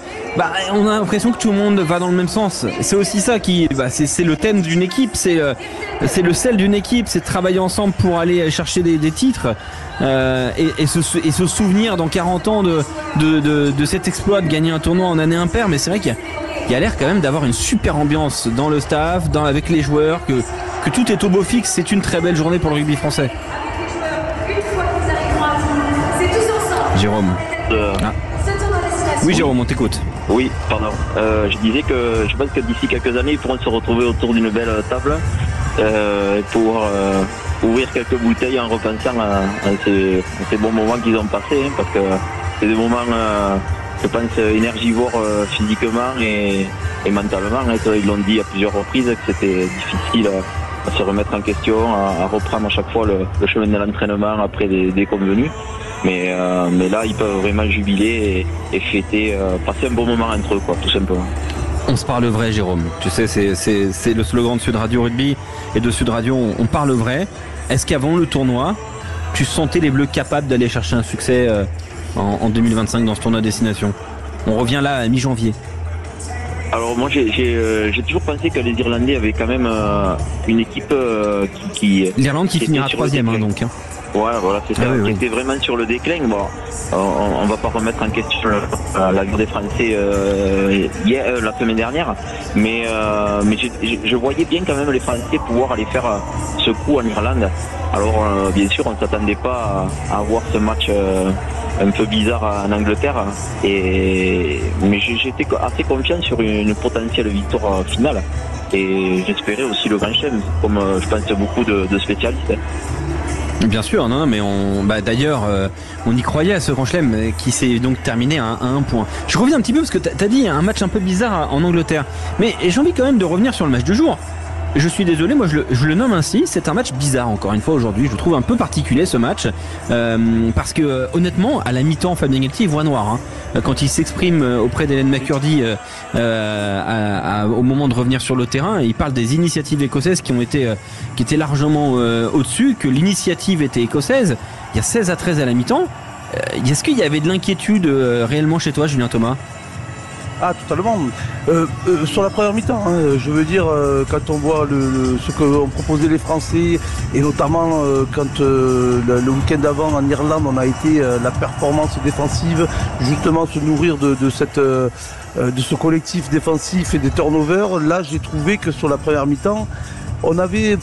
Speaker 3: on a l'impression que tout le monde va dans le même sens. C'est aussi ça qui, c'est le thème d'une équipe, c'est le sel d'une équipe, c'est de travailler ensemble pour aller chercher des titres et se souvenir dans 40 ans de cet exploit de gagner un tournoi en année impaire. Mais c'est vrai qu'il y a l'air quand même d'avoir une super ambiance dans le staff, avec les joueurs, que tout est au beau fixe. C'est une très belle journée pour le rugby français. Jérôme. Oui Jérôme, on t'écoute.
Speaker 8: Oui, pardon. Je disais que je pense que d'ici quelques années, ils pourront se retrouver autour d'une belle table pour ouvrir quelques bouteilles en repensant à ces bons moments qu'ils ont passés, parce que c'est des moments, je pense, énergivores physiquement et mentalement. Ils l'ont dit à plusieurs reprises que c'était difficile à se remettre en question, à reprendre à chaque fois le chemin de l'entraînement après des convenus. Mais là, ils peuvent vraiment jubiler et fêter, passer un bon moment entre eux, quoi, tout simplement.
Speaker 3: On se parle vrai, Jérôme. Tu sais, c'est le slogan de Sud Radio Rugby et de Sud Radio, on parle vrai. Est-ce qu'avant le tournoi, tu sentais les Bleus capables d'aller chercher un succès en 2025 dans ce tournoi destination? On revient là à mi-janvier.
Speaker 8: Alors moi j'ai toujours pensé que les Irlandais avaient quand même une équipe qui
Speaker 3: l'Irlande qui finira troisième, donc.
Speaker 8: Ouais, voilà, c'est ça, qui était vraiment sur le déclin. Bon, on va pas remettre en question la guerre des Français la semaine dernière, mais je voyais bien quand même les Français pouvoir aller faire ce coup en Irlande. Alors bien sûr, on ne s'attendait pas à avoir ce match un peu bizarre en Angleterre, mais j'étais assez confiant sur une potentielle victoire finale, et j'espérais aussi le Grand Chelem, comme je pense beaucoup de spécialistes.
Speaker 3: Bien sûr, non, mais d'ailleurs, on y croyait à ce Grand Chelem qui s'est donc terminé à 1 point. Je reviens un petit peu parce que t'as dit un match un peu bizarre en Angleterre, mais j'ai envie quand même de revenir sur le match du jour. Je suis désolé, moi je le nomme ainsi, c'est un match bizarre encore une fois aujourd'hui, je le trouve un peu particulier ce match, parce que honnêtement, à la mi-temps, Fabien Galtier voit noir, hein. Quand il s'exprime auprès d'Hélène McCurdy au moment de revenir sur le terrain, il parle des initiatives écossaises qui étaient largement au-dessus, que l'initiative était écossaise. Il y a 16-13 à la mi-temps. Est-ce qu'il y avait de l'inquiétude réellement chez toi, Julien Thomas ?
Speaker 6: Ah, totalement. Sur la première mi-temps, hein, je veux dire, quand on voit ce que ont proposé les Français, et notamment quand le week-end d'avant en Irlande, on a été la performance défensive, justement se nourrir de ce collectif défensif et des turnovers. Là, j'ai trouvé que sur la première mi-temps, on avait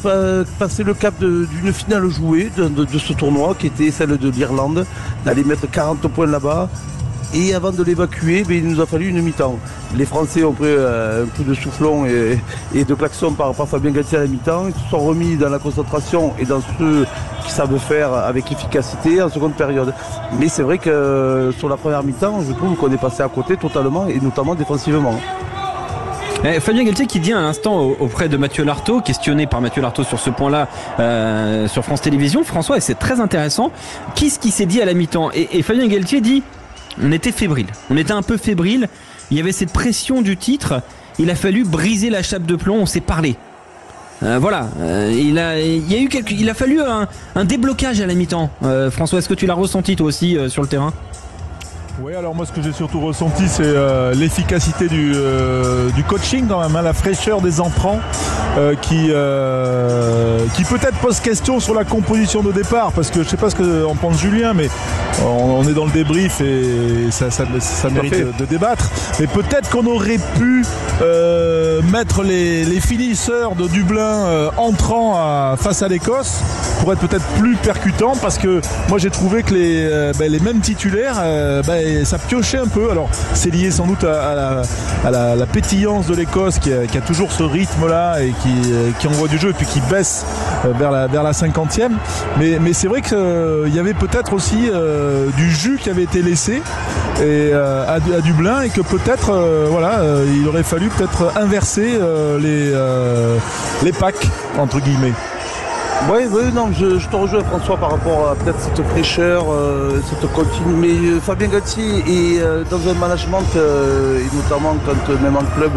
Speaker 6: passé le cap d'une finale jouée de ce tournoi, qui était celle de l'Irlande, d'aller mettre 40 points là-bas. Et avant de l'évacuer, il nous a fallu une mi-temps. Les Français ont pris un coup de soufflon et de klaxon par Fabien Galtier à la mi-temps. Ils se sont remis dans la concentration et dans ce qu'ils savent faire avec efficacité en seconde période. Mais c'est vrai que sur la première mi-temps, je trouve qu'on est passé à côté totalement et notamment défensivement.
Speaker 3: Fabien Galtier qui dit à l'instant auprès de Mathieu Lartaud, questionné par Mathieu Lartaud sur ce point-là sur France Télévisions, François, et c'est très intéressant, qu'est-ce qui s'est dit à la mi-temps ? Et Fabien Galtier dit... On était fébrile, on était un peu fébrile, il y avait cette pression du titre, il a fallu briser la chape de plomb, on s'est parlé. Voilà, il a fallu un déblocage à la mi-temps. François, est-ce que tu l'as ressenti toi aussi sur le terrain ?
Speaker 1: Oui, alors moi ce que j'ai surtout ressenti c'est l'efficacité du coaching quand même, hein, la fraîcheur des entrants qui peut-être pose question sur la composition de départ, parce que je sais pas ce que en pense Julien, mais on est dans le débrief et ça mérite de débattre, mais peut-être qu'on aurait pu mettre les finisseurs de Dublin entrants face à l'Écosse pour être peut-être plus percutant, parce que moi j'ai trouvé que les mêmes titulaires ça piochait un peu. Alors c'est lié sans doute à la pétillance de l'Écosse qui a toujours ce rythme là et qui envoie du jeu et puis qui baisse vers la 50e, mais c'est vrai qu'il y avait peut-être aussi du jus qui avait été laissé à Dublin, et que peut-être il aurait fallu peut-être inverser les packs entre guillemets.
Speaker 6: Oui, non, je te rejoins François par rapport à peut-être cette fraîcheur, cette continue. Mais Fabien Galtier est dans un management, et notamment quand même en club,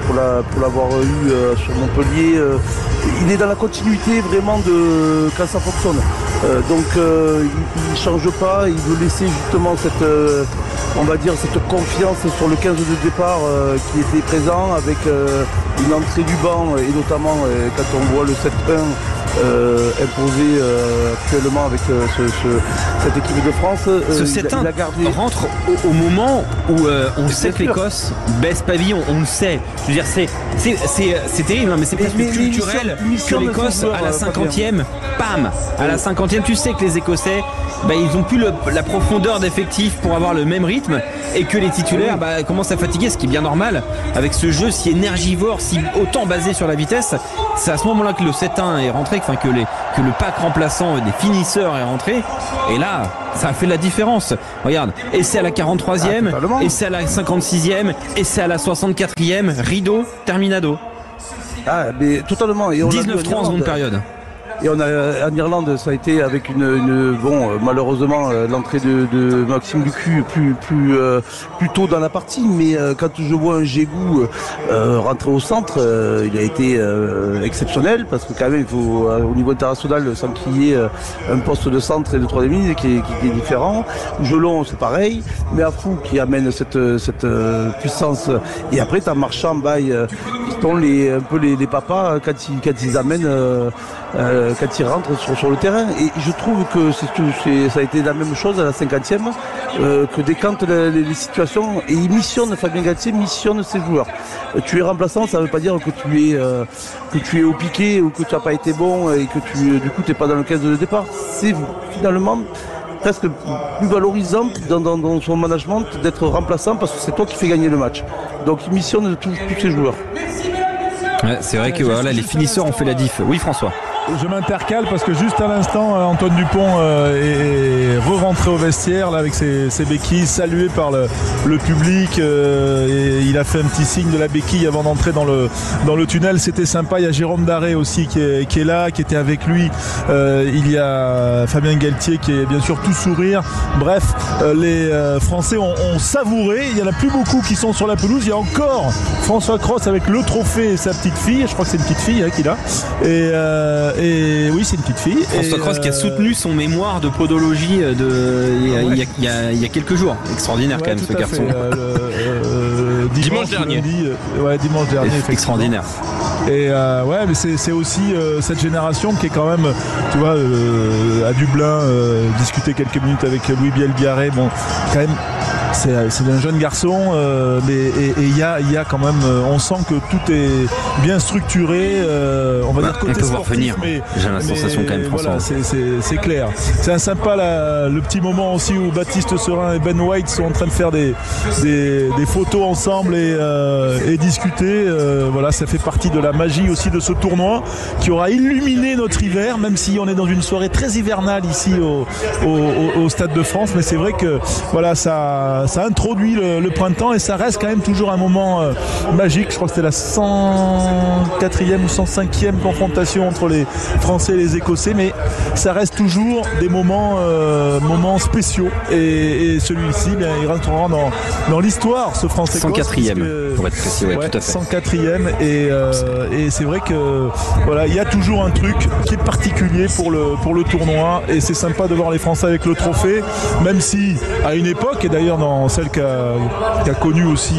Speaker 6: pour l'avoir eu sur Montpellier, il est dans la continuité vraiment de quand ça fonctionne. Donc il ne change pas, il veut laisser justement cette confiance sur le 15 de départ qui était présent, avec une entrée du banc, et notamment quand on voit le 7-1 imposé actuellement avec cette équipe de France.
Speaker 3: Ce 7-1 rentre au moment où on sait que l'Écosse baisse pavillon, on le sait. Je veux dire, c'est terrible, hein, mais c'est presque culturel que l'Écosse à la 50e, bam, à la 50e, tu sais que les Écossais, ils ont plus la profondeur d'effectif pour avoir le même rythme, et que les titulaires commencent à fatiguer, ce qui est bien normal avec ce jeu si énergivore, si autant basé sur la vitesse. C'est à ce moment-là que le 7-1 est rentré, que le pack remplaçant des finisseurs est rentré, et là ça a fait la différence. Regarde, et c'est à la 43e, et c'est à la 56e, et c'est à la 64e, rideau, terminado.
Speaker 6: Ah, mais totalement.
Speaker 3: 19-3 en seconde période.
Speaker 6: Et en Irlande, ça a été avec malheureusement l'entrée de Maxime Lucu plus tôt dans la partie, mais quand je vois un Gégou rentrer au centre, il a été exceptionnel, parce que quand même il faut au niveau international s'enquiller un poste de centre et de troisième ligne qui est différent. Gelon c'est pareil, mais Afou qui amène cette puissance, et après t'as Marchand, qui sont un peu les papas quand ils amènent quand il rentre sur le terrain. Et je trouve que ça a été la même chose à la 50e, que décante les situations, et Fabien Galtier missionne ses joueurs. Tu es remplaçant, ça ne veut pas dire que tu es au piqué ou que tu n'as pas été bon et que tu n'es pas dans le 15 de départ. C'est finalement presque plus valorisant dans son management d'être remplaçant, parce que c'est toi qui fais gagner le match. Donc il missionne tous ses joueurs.
Speaker 3: Ouais, c'est vrai que les finisseurs ont fait la diff. Oui, François.
Speaker 1: Je m'intercale parce que juste à l'instant, Antoine Dupont est re-rentré au vestiaire là, avec ses béquilles, salué par le public. Et il a fait un petit signe de la béquille avant d'entrer dans le tunnel. C'était sympa. Il y a Jérôme Daré aussi qui est là, qui était avec lui. Il y a Fabien Galtier qui est bien sûr tout sourire. Bref, les Français ont savouré. Il n'y en a plus beaucoup qui sont sur la pelouse. Il y a encore François Cros avec le trophée et sa petite fille. Je crois que c'est une petite fille qu'il a. Et oui, c'est une petite fille.
Speaker 3: François Cros qui a soutenu son mémoire de podologie il y a quelques jours. Extraordinaire quand même ce garçon.
Speaker 9: Dimanche dernier.
Speaker 1: Dimanche dernier.
Speaker 3: Extraordinaire.
Speaker 1: Et mais c'est aussi cette génération qui est quand même, tu vois, à Dublin, discuter quelques minutes avec Louis Bielbiarré. Bon, quand même. C'est un jeune garçon, mais il y a quand même, on sent que tout est bien structuré. On va dire côté sportif,
Speaker 3: venir.
Speaker 1: Mais
Speaker 3: j'ai la sensation quand même, François.
Speaker 1: Voilà, c'est clair. C'est un sympa le petit moment aussi où Baptiste Serin et Ben White sont en train de faire des photos ensemble et discuter. Voilà, ça fait partie de la magie aussi de ce tournoi qui aura illuminé notre hiver, même si on est dans une soirée très hivernale ici au Stade de France. Mais c'est vrai que voilà, ça introduit le printemps et ça reste quand même toujours un moment magique. Je crois que c'était la 104e ou 105e confrontation entre les Français et les Écossais, mais ça reste toujours des moments spéciaux et celui-ci, il rentrera dans l'histoire, ce France-Écosse.
Speaker 3: 104e pour être précis, tout à fait.
Speaker 1: 104e et c'est vrai que voilà, il y a toujours un truc qui est particulier pour le tournoi et c'est sympa de voir les Français avec le trophée, même si à une époque, et d'ailleurs dans celle qu'a connu aussi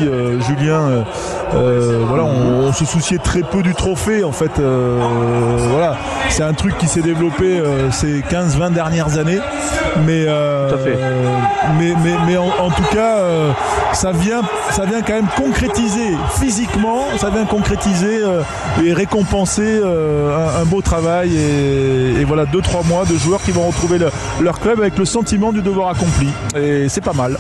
Speaker 1: Julien, voilà, on se souciait très peu du trophée en fait. Voilà, c'est un truc qui s'est développé ces 15-20 dernières années, mais en tout cas ça vient quand même concrétiser physiquement, ça vient concrétiser et récompenser un beau travail et voilà 2-3 mois de joueurs qui vont retrouver leur club avec le sentiment du devoir accompli et c'est pas mal.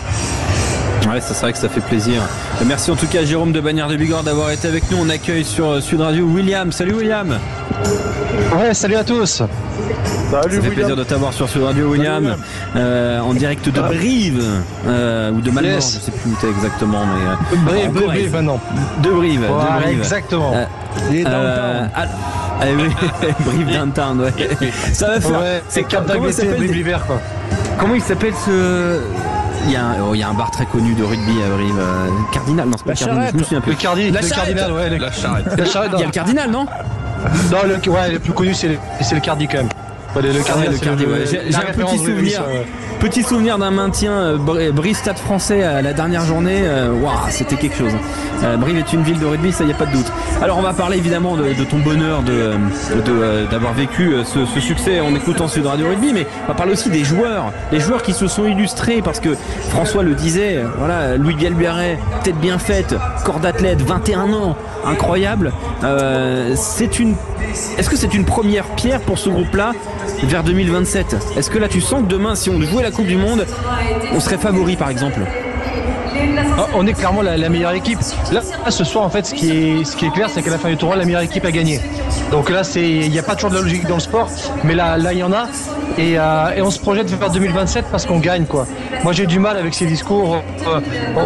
Speaker 3: Ouais, ça c'est vrai que ça fait plaisir. Merci en tout cas à Jérôme de Bagnères de Bigorre d'avoir été avec nous. On accueille sur Sud Radio William. Salut William.
Speaker 10: Ouais, salut à tous.
Speaker 3: Salut, ça fait plaisir de t'avoir sur Sud Radio William. En direct de Brive ou de Malmort, je sais plus où t'es exactement, mais
Speaker 10: Brive maintenant.
Speaker 3: De Brive.
Speaker 10: Voilà,
Speaker 3: de Brive.
Speaker 10: Exactement.
Speaker 3: Brive downtown, ouais. Ça va faire.
Speaker 10: Ouais, c'est Cap d'Agresser, Brive l'hiver quoi.
Speaker 3: Comment il s'appelle ce... Il y a un bar très connu de rugby à Brive. Cardinal, non, c'est pas le Cardinal. Je me souviens plus.
Speaker 10: Le Cardinal, ouais.
Speaker 9: La Charrette.
Speaker 10: La Charrette,
Speaker 3: il y a le Cardinal, non?
Speaker 10: Non, le plus connu, c'est le Cardi quand même. Ouais, le Cardi,
Speaker 3: ouais. J'ai un petit souvenir. Petit souvenir d'un maintien Brive Stade Français à la dernière journée. Waouh, c'était quelque chose. Brive est une ville de rugby, ça y a pas de doute. Alors on va parler évidemment de ton bonheur d'avoir vécu ce succès en écoutant Sud Radio Rugby, mais on va parler aussi des joueurs qui se sont illustrés parce que François le disait, voilà, Louis Bielbiarré, tête bien faite, corps d'athlète, 21 ans, incroyable. Est-ce que c'est une première pierre pour ce groupe-là vers 2027? Est-ce que là tu sens que demain, si on jouait la Coupe du Monde, on serait favori par exemple?
Speaker 10: On est clairement la meilleure équipe. Là, ce soir, en fait, ce qui est clair, c'est qu'à la fin du tournoi, la meilleure équipe a gagné. Donc là, il n'y a pas toujours de la logique dans le sport, mais là, il y en a. Et on se projette vers 2027 parce qu'on gagne, quoi. Moi, j'ai du mal avec ces discours.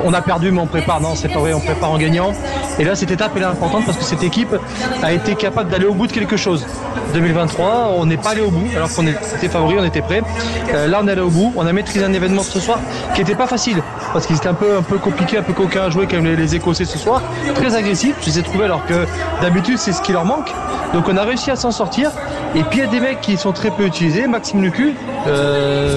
Speaker 10: On a perdu, mais on prépare. Non, c'est pas vrai, on prépare en gagnant. Et là, cette étape est importante parce que cette équipe a été capable d'aller au bout de quelque chose. 2023, on n'est pas allé au bout, alors qu'on était favori, on était prêt. Là, on est allé au bout. On a maîtrisé un événement ce soir qui n'était pas facile parce qu'il était un peu compliqué, un peu coquin à jouer comme les Écossais ce soir. Très agressif, je les ai trouvés alors que d'habitude, c'est ce qui leur manque. Donc, on a réussi à s'en sortir. Et puis, il y a des mecs qui sont très peu utilisés. Maxime Lucu,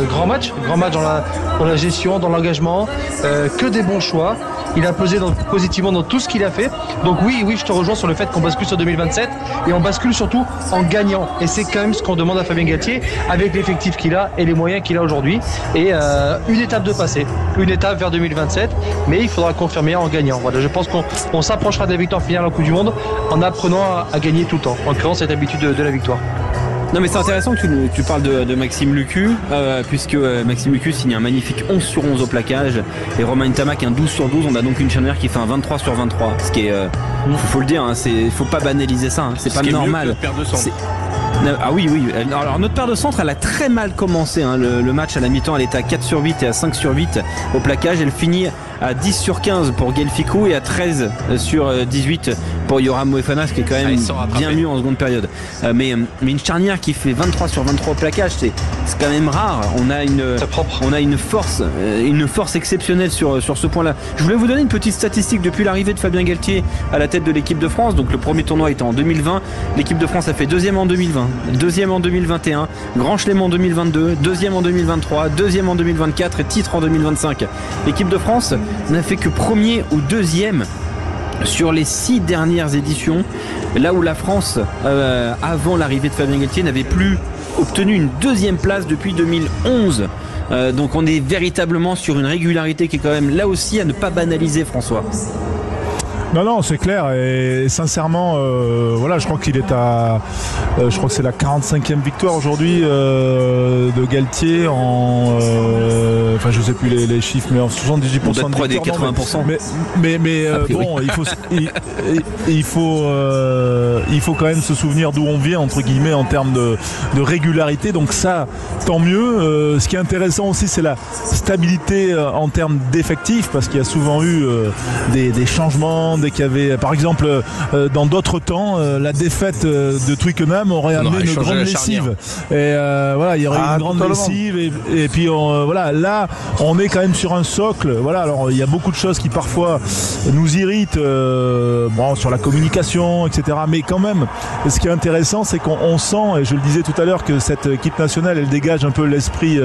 Speaker 10: grand match dans la gestion, dans l'engagement, que des bons choix. Il a pesé positivement dans tout ce qu'il a fait. Donc oui, je te rejoins sur le fait qu'on bascule sur 2027 et on bascule surtout en gagnant. Et c'est quand même ce qu'on demande à Fabien Galtier avec l'effectif qu'il a et les moyens qu'il a aujourd'hui. Et une étape de passé, une étape vers 2027, mais il faudra confirmer en gagnant. Voilà, je pense qu'on s'approchera de la victoire finale en Coupe du Monde en apprenant à gagner tout le temps, en créant cette habitude de la victoire.
Speaker 3: Non mais c'est intéressant que tu parles de Maxime Lucu puisque Maxime Lucu signe un magnifique 11 sur 11 au plaquage et Romain Tamac un 12 sur 12. On a donc une charnière qui fait un 23 sur 23, ce qui est faut le dire, faut pas banaliser ça, c'est pas normal. Ah oui. Alors notre paire de centre, elle a très mal commencé. Le match à la mi-temps, elle était à 4 sur 8 et à 5 sur 8 au plaquage. Elle finit à 10 sur 15 pour Gaël Fickou et à 13 sur 18 pour Yoram Moefana, ce qui est quand même bien mieux en seconde période. Mais une charnière qui fait 23 sur 23 au plaquage, c'est quand même rare. On a une force exceptionnelle sur ce point-là. Je voulais vous donner une petite statistique depuis l'arrivée de Fabien Galtier à la tête de l'équipe de France. Donc le premier tournoi était en 2020. L'équipe de France a fait deuxième en 2020, deuxième en 2021, Grand Chelem en 2022, deuxième en 2023, deuxième en 2024 et titre en 2025. L'équipe de France n'a fait que premier ou deuxième sur les 6 dernières éditions, là où la France, avant l'arrivée de Fabien Galtier, n'avait plus obtenu une deuxième place depuis 2011. Donc on est véritablement sur une régularité qui est quand même là aussi à ne pas banaliser, François.
Speaker 1: Non, c'est clair. Et sincèrement, je crois qu'il est je crois que c'est la 45e victoire aujourd'hui de Galtier en. Je sais plus les chiffres, mais en 78% de victoire.
Speaker 3: Des 80%.
Speaker 1: Mais bon, il faut quand même se souvenir d'où on vient entre guillemets en termes de régularité. Donc ça, tant mieux. Ce qui est intéressant aussi, c'est la stabilité en termes d'effectifs, parce qu'il y a souvent eu des changements. Dès qu'il y avait, par exemple, dans d'autres temps, la défaite de Twickenham aurait amené une grande lessive. Et il y aurait une grande lessive. Et puis là, on est quand même sur un socle. Alors il y a beaucoup de choses qui parfois nous irritent, sur la communication, etc. Mais quand même, ce qui est intéressant, c'est qu'on sent, et je le disais tout à l'heure, que cette équipe nationale, elle dégage un peu l'esprit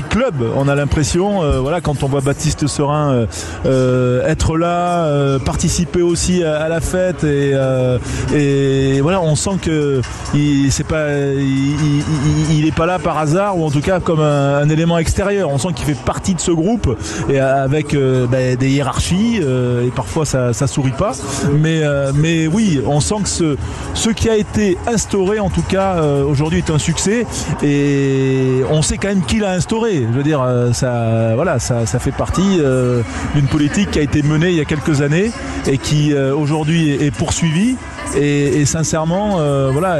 Speaker 1: club. On a l'impression, quand on voit Baptiste Serin être là, participer aussi à la fête, et on sent que il est pas là par hasard, ou en tout cas comme un élément extérieur. On sent qu'il fait partie de ce groupe, et avec des hiérarchies, et parfois ça sourit pas, mais oui, on sent que ce qui a été instauré, en tout cas aujourd'hui, est un succès, et on sait quand même qui l'a instauré. Je veux dire, ça fait partie d'une politique qui a été menée il y a quelques années et qui aujourd'hui est poursuivie. Et sincèrement,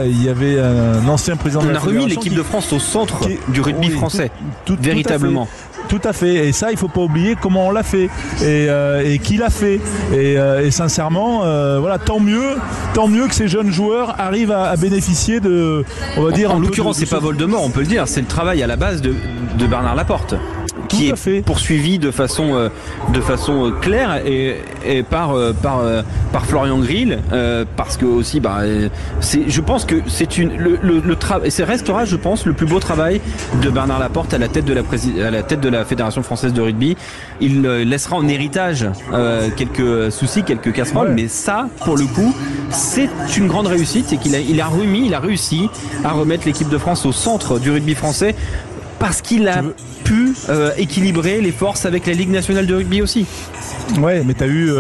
Speaker 1: il y avait un ancien président de la fédération.
Speaker 3: On a remis l'équipe de France au centre du rugby français, véritablement.
Speaker 1: Tout à fait, et ça il faut pas oublier comment on l'a fait et qui l'a fait, et sincèrement tant mieux que ces jeunes joueurs arrivent à bénéficier de, on va dire,
Speaker 3: en l'occurrence c'est pas Voldemort, on peut le dire, c'est le travail à la base de Bernard Laporte, qui est poursuivi de façon claire et par Florian Grill, parce que aussi je pense que c'est le travail, et ça restera, je pense, le plus beau travail de Bernard Laporte à la tête de la Fédération française de rugby. Il laissera en héritage quelques soucis, quelques casseroles, mais ça, pour le coup, c'est une grande réussite. C'est qu'il a réussi à remettre l'équipe de France au centre du rugby français, parce qu'il a pu équilibrer les forces avec la Ligue nationale de rugby aussi.
Speaker 1: Ouais, mais t'as eu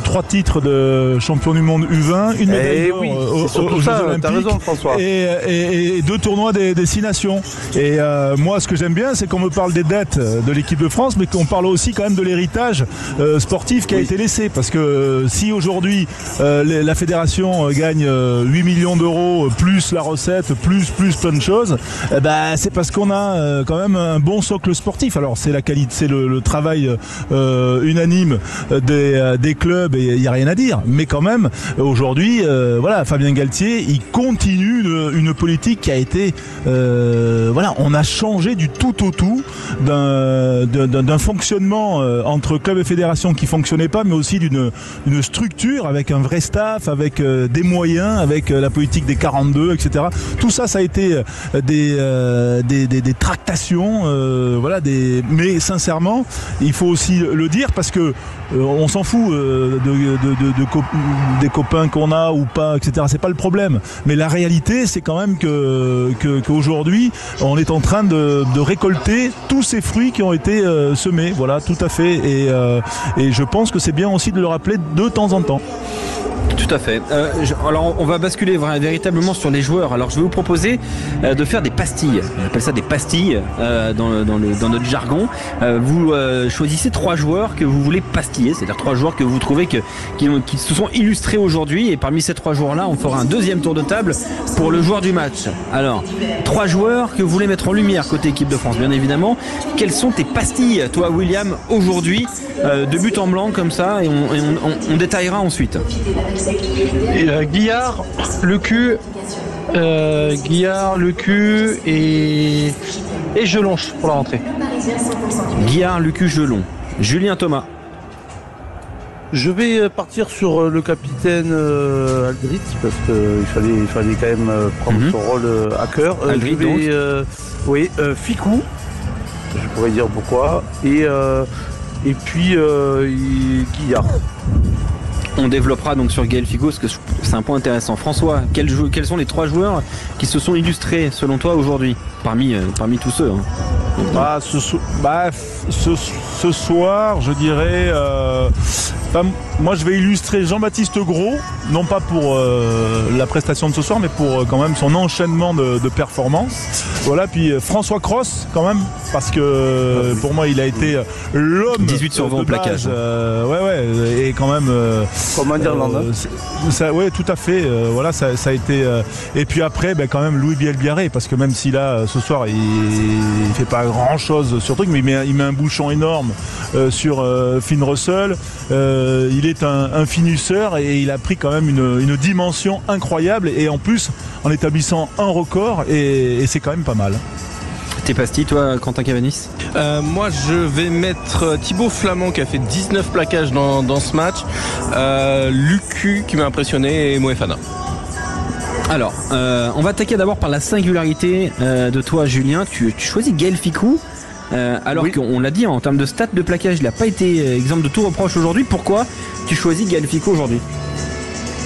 Speaker 1: 3 titres de champion du monde U20, une médaille d'or aux Jeux Olympiques,
Speaker 6: t'as raison, François.
Speaker 1: Et 2 tournois des 6 nations. Et moi, ce que j'aime bien, c'est qu'on me parle des dettes de l'équipe de France, mais qu'on parle aussi quand même de l'héritage sportif qui a été laissé. Parce que si aujourd'hui la fédération gagne 8 millions d'euros plus la recette, plus plein de choses, c'est parce qu'on a quand même un bon socle sportif. Alors c'est la qualité, c'est le travail unanime des clubs, et il n'y a rien à dire, mais quand même aujourd'hui Fabien Galtier, il continue une politique qui a été on a changé du tout au tout d'un fonctionnement entre club et fédération qui fonctionnait pas, mais aussi d'une structure avec un vrai staff, avec des moyens, avec la politique des 42, etc. Tout ça a été des tractations, mais sincèrement il faut aussi le dire, parce que on s'en fout des copains qu'on a ou pas, etc. C'est pas le problème. Mais la réalité, c'est quand même qu'aujourd'hui, on est en train de récolter tous ces fruits qui ont été semés. Voilà, tout à fait. Et je pense que c'est bien aussi de le rappeler de temps en temps.
Speaker 3: Tout à fait. Alors on va basculer véritablement sur les joueurs. Alors je vais vous proposer de faire des pastilles. On appelle ça des pastilles dans notre jargon. Vous choisissez 3 joueurs que vous voulez pastiller, c'est-à-dire 3 joueurs que vous trouvez qui se sont illustrés aujourd'hui. Et parmi ces 3 joueurs-là, on fera un deuxième tour de table pour le joueur du match. Alors 3 joueurs que vous voulez mettre en lumière côté équipe de France, bien évidemment. Quelles sont tes pastilles, toi William, aujourd'hui, de but en blanc comme ça, et on détaillera ensuite.
Speaker 10: Guillard, Lecu et Jelonche pour la rentrée.
Speaker 3: Guillard, Lecu, Jelon. Julien Thomas.
Speaker 6: Je vais partir sur le capitaine Aldrit parce qu'il fallait quand même prendre son rôle à cœur.
Speaker 3: Aldrit,
Speaker 6: Ficou, je pourrais dire pourquoi, et puis Guillard.
Speaker 3: On développera donc sur Gaël Ficou parce que c'est un point intéressant. François, quels sont les 3 joueurs qui se sont illustrés selon toi aujourd'hui parmi tous ceux
Speaker 1: Ce soir, je dirais, moi je vais illustrer Jean-Baptiste Gros, non pas pour la prestation de ce soir, mais pour quand même son enchaînement de performances. Voilà, puis François Cross quand même, parce que pour moi il a été l'homme
Speaker 3: 18 sur 20 au plaquage.
Speaker 1: Et quand même
Speaker 6: comme un Irlande.
Speaker 1: Ouais, tout à fait. Voilà, ça a été. Et puis après, quand même Louis Bielbiarré, parce que même si là ce soir il fait pas grand chose sur truc, mais il met un bouchon énorme sur Finn Russell. Il est un finisseur et il a pris quand même une dimension incroyable, et en plus en établissant un record, et c'est quand même pas mal.
Speaker 3: T'es pastilles, toi, Quentin Cavanis?
Speaker 9: Moi, je vais mettre Thibaut Flamand qui a fait 19 plaquages dans ce match, Lucu qui m'a impressionné, et Moefana.
Speaker 3: Alors, on va attaquer d'abord par la singularité de toi, Julien. Tu choisis Gaël Ficou, alors qu'on l'a dit, en termes de stats de plaquage, il n'a pas été exemple de tout reproche aujourd'hui. Pourquoi tu choisis Gaël Ficou aujourd'hui?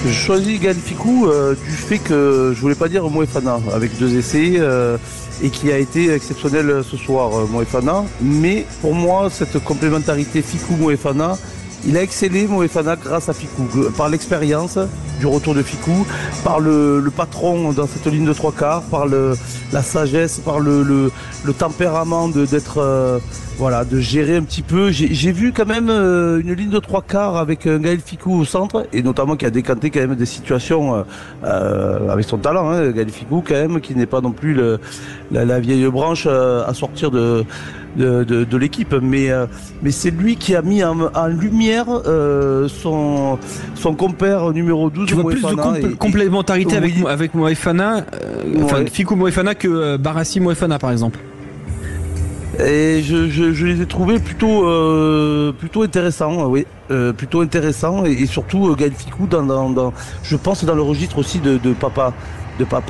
Speaker 6: Je choisis Gaël Ficou du fait que je voulais pas dire Moefana avec 2 essais et qui a été exceptionnel ce soir, Moefana. Mais pour moi, cette complémentarité Ficou-Moefana, il a excellé Moefana grâce à Ficou, par l'expérience du retour de Ficou, par le patron dans cette ligne de 3 quarts, par la sagesse, par le tempérament d'être de gérer un petit peu. J'ai vu quand même une ligne de 3 quarts avec Gaël Ficou au centre, et notamment qui a décanté quand même des situations avec son talent, Gaël Ficou quand même, qui n'est pas non plus la vieille branche à sortir de l'équipe, mais c'est lui qui a mis en lumière son compère numéro 12.
Speaker 3: Tu vois Moefana, plus de complémentarité avec Moefana, Ficou Moefana que Barassi Moefana par exemple.
Speaker 6: Et je les ai trouvés plutôt intéressants, plutôt intéressants, et surtout Gaël Ficou je pense dans le registre aussi de papa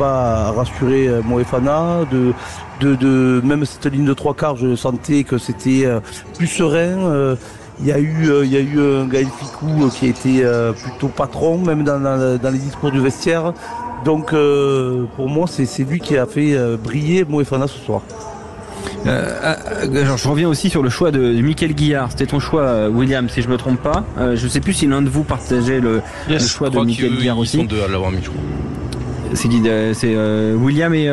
Speaker 6: à rassurer Moefana, de même cette ligne de 3 quarts, je sentais que c'était plus serein. Il y a eu un Gaël Ficou qui a été plutôt patron, même dans les discours du vestiaire. Donc pour moi, c'est lui qui a fait briller Moefana ce soir.
Speaker 3: Je reviens aussi sur le choix de Mickaël Guillard. C'était ton choix, William, si je me trompe pas. Je sais plus si l'un de vous partageait le choix de Mickaël Guillard aussi.
Speaker 9: Ils sont 2 à l'avoir mis, je crois.
Speaker 3: C'est William et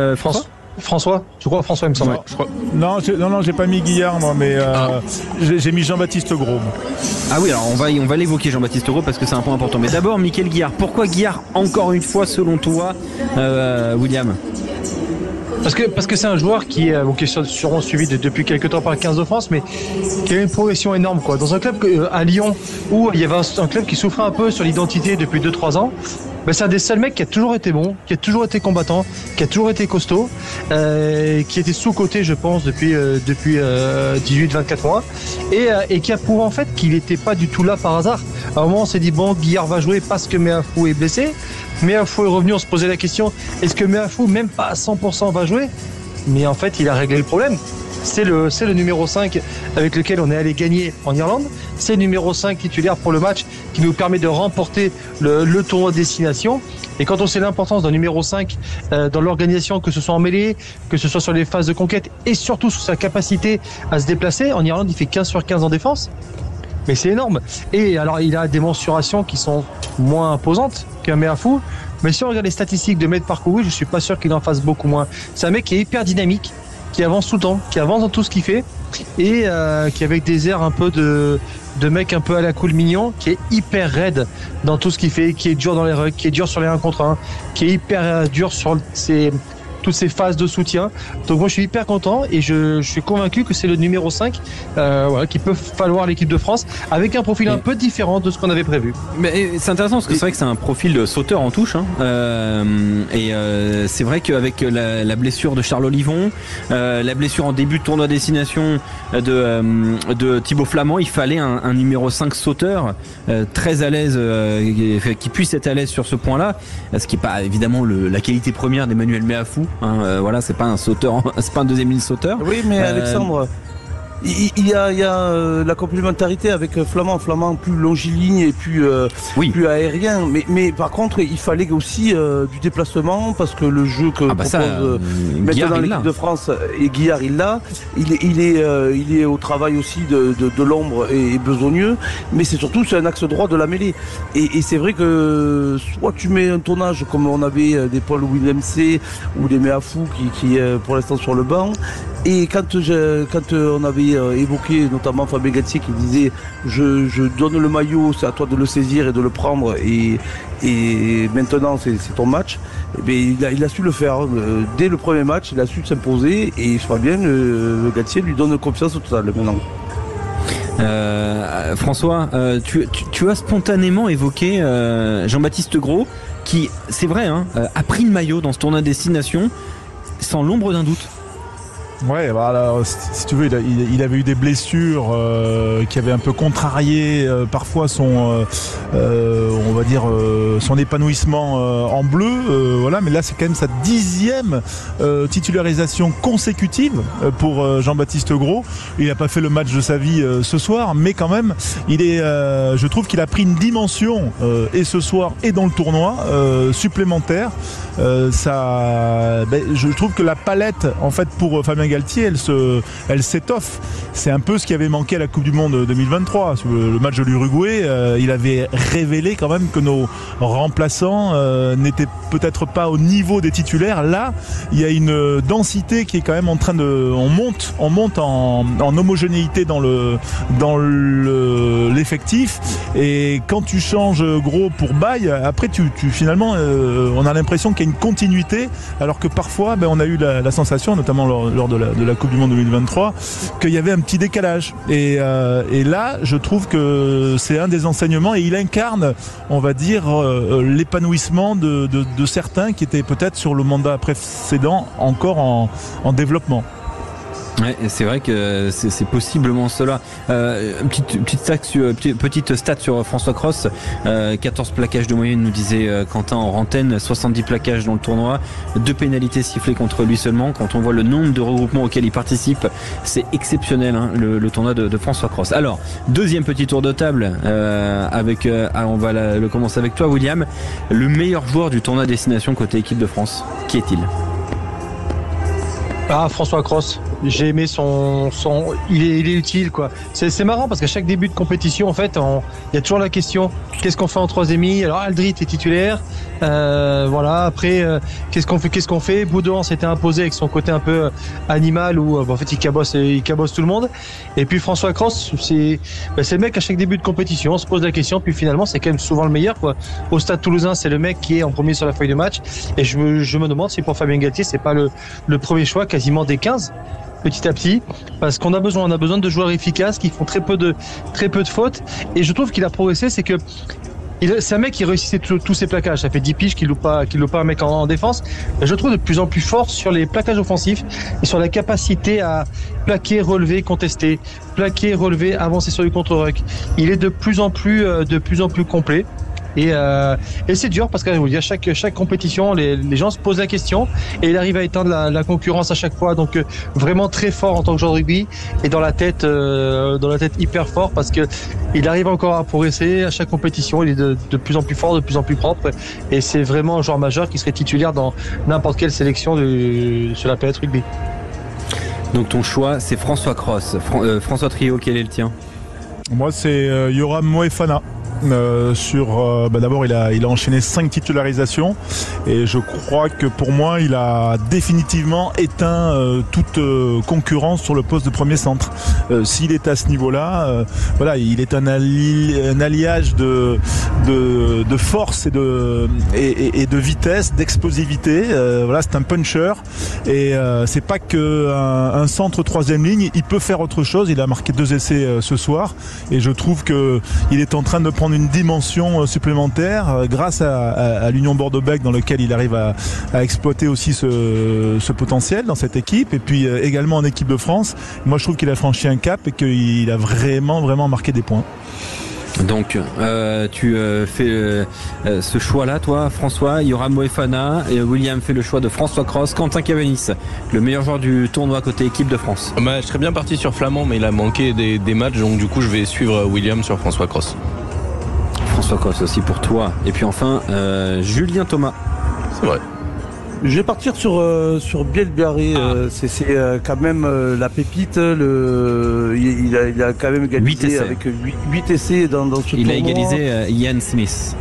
Speaker 10: François, je crois François, il me semble.
Speaker 1: Ouais. Non, j'ai pas mis Guillard moi, mais j'ai mis Jean-Baptiste Gros.
Speaker 3: Ah oui, alors on va l'évoquer, Jean-Baptiste Gros, parce que c'est un point important. Mais d'abord, Mickaël Guillard. Pourquoi Guillard encore une fois selon toi, William?
Speaker 10: Parce que c'est un joueur qui est sûrement suivi depuis quelques temps par le 15 de France, mais qui a une progression énorme, quoi. Dans un club à Lyon, où il y avait un club qui souffrait un peu sur l'identité depuis 2-3 ans, c'est un des seuls mecs qui a toujours été bon, qui a toujours été combattant, qui a toujours été costaud, qui était sous-coté, je pense, depuis 18-24 mois, et qui a prouvé en fait qu'il n'était pas du tout là par hasard. À un moment, on s'est dit, bon, Guillard va jouer parce que Meafou est blessé. Meafou est revenu, on se posait la question, est-ce que Meafou, même pas à 100%, va jouer? Mais en fait, il a réglé le problème. C'est le numéro 5 avec lequel on est allé gagner en Irlande. C'est le numéro 5 titulaire pour le match qui nous permet de remporter le tournoi destination. Et quand on sait l'importance d'un numéro 5 dans l'organisation, que ce soit en mêlée, que ce soit sur les phases de conquête, et surtout sur sa capacité à se déplacer, en Irlande, il fait 15 sur 15 en défense. mais c'est énorme. Et alors il a des mensurations qui sont moins imposantes qu'un Meafou, mais si on regarde les statistiques de mètres parcourus, je suis pas sûr qu'il en fasse beaucoup moins. C'est un mec qui est hyper dynamique, qui avance tout le temps, qui avance dans tout ce qu'il fait, et qui avec des airs un peu de mec un peu à la cool mignon, qui est hyper raide dans tout ce qu'il fait, qui est dur dans les rucks, qui est dur sur les 1 contre 1, qui est hyper dur sur toutes ces phases de soutien. Donc moi je suis hyper content et je suis convaincu que c'est le numéro 5 qui peut falloir l'équipe de France avec un profil un peu différent de ce qu'on avait prévu.
Speaker 3: Mais c'est intéressant parce que c'est vrai que c'est un profil de sauteur en touche, c'est vrai qu'avec la blessure de Charles Olivon, la blessure en début de tournoi destination de Thibaut Flamand, il fallait un numéro 5 sauteur très à l'aise, qui puisse être à l'aise sur ce point-là, ce qui n'est pas évidemment la qualité première d'Emmanuel Meafou. C'est pas un sauteur, c'est pas un deuxième ligne sauteur.
Speaker 6: Oui, mais Alexandre, il y a la complémentarité avec Flamand plus longiligne et plus aérien. Mais par contre, il fallait aussi du déplacement parce que le jeu que propose maintenant l'équipe de France et Guillard, il est au travail aussi de l'ombre et besogneux. Mais c'est un axe droit de la mêlée. Et c'est vrai que soit tu mets un tonnage comme on avait des Paul Willemse ou des Meafou qui pour l'instant sur le banc. Et quand on avait évoqué notamment Fabien Galtier qui disait je donne le maillot, c'est à toi de le saisir et de le prendre et maintenant c'est ton match, il a su le faire dès le premier match, il a su s'imposer et Fabien Galtier lui donne confiance au total maintenant.
Speaker 3: François, tu as spontanément évoqué Jean-Baptiste Gros qui, c'est vrai, a pris le maillot dans ce tournoi destination sans l'ombre d'un doute.
Speaker 1: Ouais, alors, si tu veux, il avait eu des blessures qui avaient un peu contrarié parfois son, on va dire, son épanouissement en bleu. Mais là, c'est quand même sa 10e titularisation consécutive pour Jean-Baptiste Gros. Il n'a pas fait le match de sa vie ce soir, mais quand même, je trouve qu'il a pris une dimension et ce soir et dans le tournoi supplémentaire. Je trouve que la palette, en fait, pour Fabien Galtier, elle s'étoffe. C'est un peu ce qui avait manqué à la Coupe du Monde 2023. Le match de l'Uruguay, il avait révélé quand même que nos remplaçants n'étaient peut-être pas au niveau des titulaires. Là, il y a une densité qui est quand même en train de... On monte en homogénéité dans l'effectif. Et quand tu changes Gros pour Baye, après finalement, on a l'impression qu'il y a une continuité, alors que parfois on a eu la sensation, notamment lors de la Coupe du Monde 2023, qu'il y avait un petit décalage et là je trouve que c'est un des enseignements et il incarne, on va dire, l'épanouissement de certains qui étaient peut-être sur le mandat précédent encore en développement.
Speaker 3: Ouais, c'est vrai que c'est possiblement cela. Petite stat sur François Cross, 14 plaquages de moyenne, nous disait Quentin en antenne, 70 plaquages dans le tournoi, 2 pénalités sifflées contre lui seulement. Quand on voit le nombre de regroupements auxquels il participe, c'est exceptionnel, le tournoi de François Cross. Alors, deuxième petit tour de table on va le commencer avec toi, William. Le meilleur joueur du tournoi destination côté équipe de France, qui est-il ?
Speaker 10: François Cross. J'ai aimé il est utile, quoi. C'est marrant parce qu'à chaque début de compétition, en fait, il y a toujours la question, qu'est-ce qu'on fait en 3e? Alors Aldrit est titulaire, après, qu'est-ce qu'on fait? Boudouin s'était imposé avec son côté un peu animal où, en fait, il cabosse tout le monde. Et puis François Cross, c'est le mec à chaque début de compétition, on se pose la question, puis finalement, c'est quand même souvent le meilleur, quoi. Au Stade Toulousain, c'est le mec qui est en premier sur la feuille de match. Et je me demande si pour Fabien Galtier, c'est pas le premier choix quasiment des 15. Petit à petit, parce qu'on a besoin de joueurs efficaces qui font très peu de fautes. Et je trouve qu'il a progressé, c'est que c'est un mec qui réussissait tous ses plaquages. Ça fait 10 piges qu'il loupe pas un mec en défense. Et je le trouve de plus en plus fort sur les plaquages offensifs et sur la capacité à plaquer, relever, contester, plaquer, relever, avancer sur du contre-ruck. Il est de plus en plus complet. Et c'est dur parce qu'à chaque compétition, les gens se posent la question et il arrive à éteindre la concurrence à chaque fois. Donc vraiment très fort en tant que joueur de rugby et dans la tête hyper fort parce que il arrive encore à progresser à chaque compétition. Il est de plus en plus fort, de plus en plus propre et c'est vraiment un joueur majeur qui serait titulaire dans n'importe quelle sélection sur la planète rugby.
Speaker 3: Donc ton choix, c'est François Cross. François Trio, quel est le tien ?
Speaker 1: Moi, c'est Yoram Moefana. D'abord il a enchaîné 5 titularisations et je crois que pour moi il a définitivement éteint toute concurrence sur le poste de premier centre. S'il est à ce niveau-là, il est un alliage de force et de vitesse, d'explosivité. C'est un puncher et c'est pas que un centre troisième ligne, il peut faire autre chose. Il a marqué 2 essais ce soir et je trouve que il est en train de prendre une dimension supplémentaire grâce à l'Union Bordeaux-Bègles dans lequel il arrive à exploiter aussi ce potentiel dans cette équipe et puis également en équipe de France. Moi je trouve qu'il a franchi un cap et qu'il a vraiment marqué des points.
Speaker 3: Donc tu fais ce choix-là, toi, François. Yoram Moefana et William fait le choix de François Cros. Quentin Cavanis, le meilleur joueur du tournoi côté équipe de France.
Speaker 9: Je serais bien parti sur Flamand, mais il a manqué des matchs, donc du coup je vais suivre William sur François Cros.
Speaker 3: François Cros aussi pour toi. Et puis enfin Julien Thomas.
Speaker 9: C'est vrai.
Speaker 6: Je vais partir sur Biel-Biarré. C'est quand même la pépite. Il a quand même égalisé avec 8 essais dans ce tournoi.
Speaker 3: Il a égalisé Ian Smith.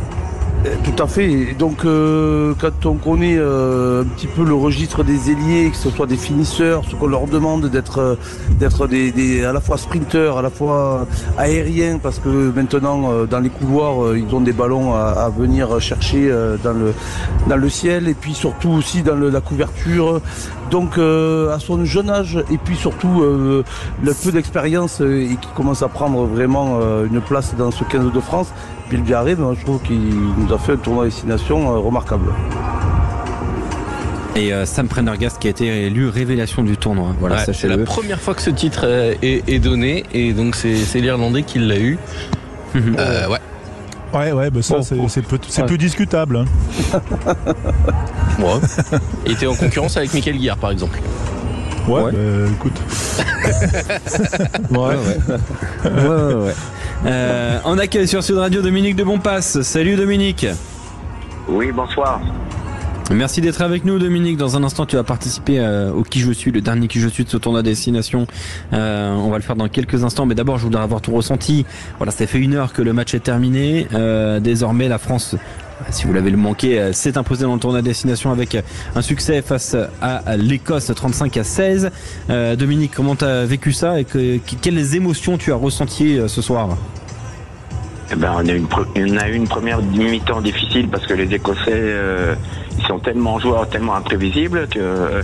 Speaker 6: Tout à fait. Et donc quand on connaît un petit peu le registre des ailiers, que ce soit des finisseurs, ce qu'on leur demande d'être à la fois sprinteurs, à la fois aériens, parce que maintenant dans les couloirs ils ont des ballons à venir chercher dans le ciel, et puis surtout aussi dans la couverture. Donc à son jeune âge et puis surtout le peu d'expérience et qui commence à prendre vraiment une place dans ce 15 de France, Biel-Biarré, je trouve qu'il nous a fait un tournoi destination remarquable.
Speaker 3: Et Sam Prendergast qui a été élu révélation du tournoi. Voilà,
Speaker 9: c'est la première fois que ce titre est donné et donc c'est l'Irlandais qui l'a eu.
Speaker 1: C'est peu discutable. Hein.
Speaker 9: Il était en concurrence avec Michael Guillard par exemple.
Speaker 1: Écoute.
Speaker 3: On accueille sur Sud Radio Dominique de Bonpasse. Salut Dominique.
Speaker 11: Oui, bonsoir.
Speaker 3: Merci d'être avec nous Dominique. Dans un instant tu vas participer au Qui je suis, le dernier Qui je suis de ce tournoi destination. On va le faire dans quelques instants, mais d'abord je voudrais avoir ton ressenti. Voilà, ça fait 1 heure que le match est terminé. Désormais la France, si vous l'avez manqué, s'est imposée dans le tournoi destination avec un succès face à l'Écosse 35-16. Dominique, comment tu as vécu ça et quelles émotions tu as ressenties ce soir?
Speaker 11: On a eu une première mi-temps difficile parce que les Écossais ils sont tellement joueurs, tellement imprévisibles que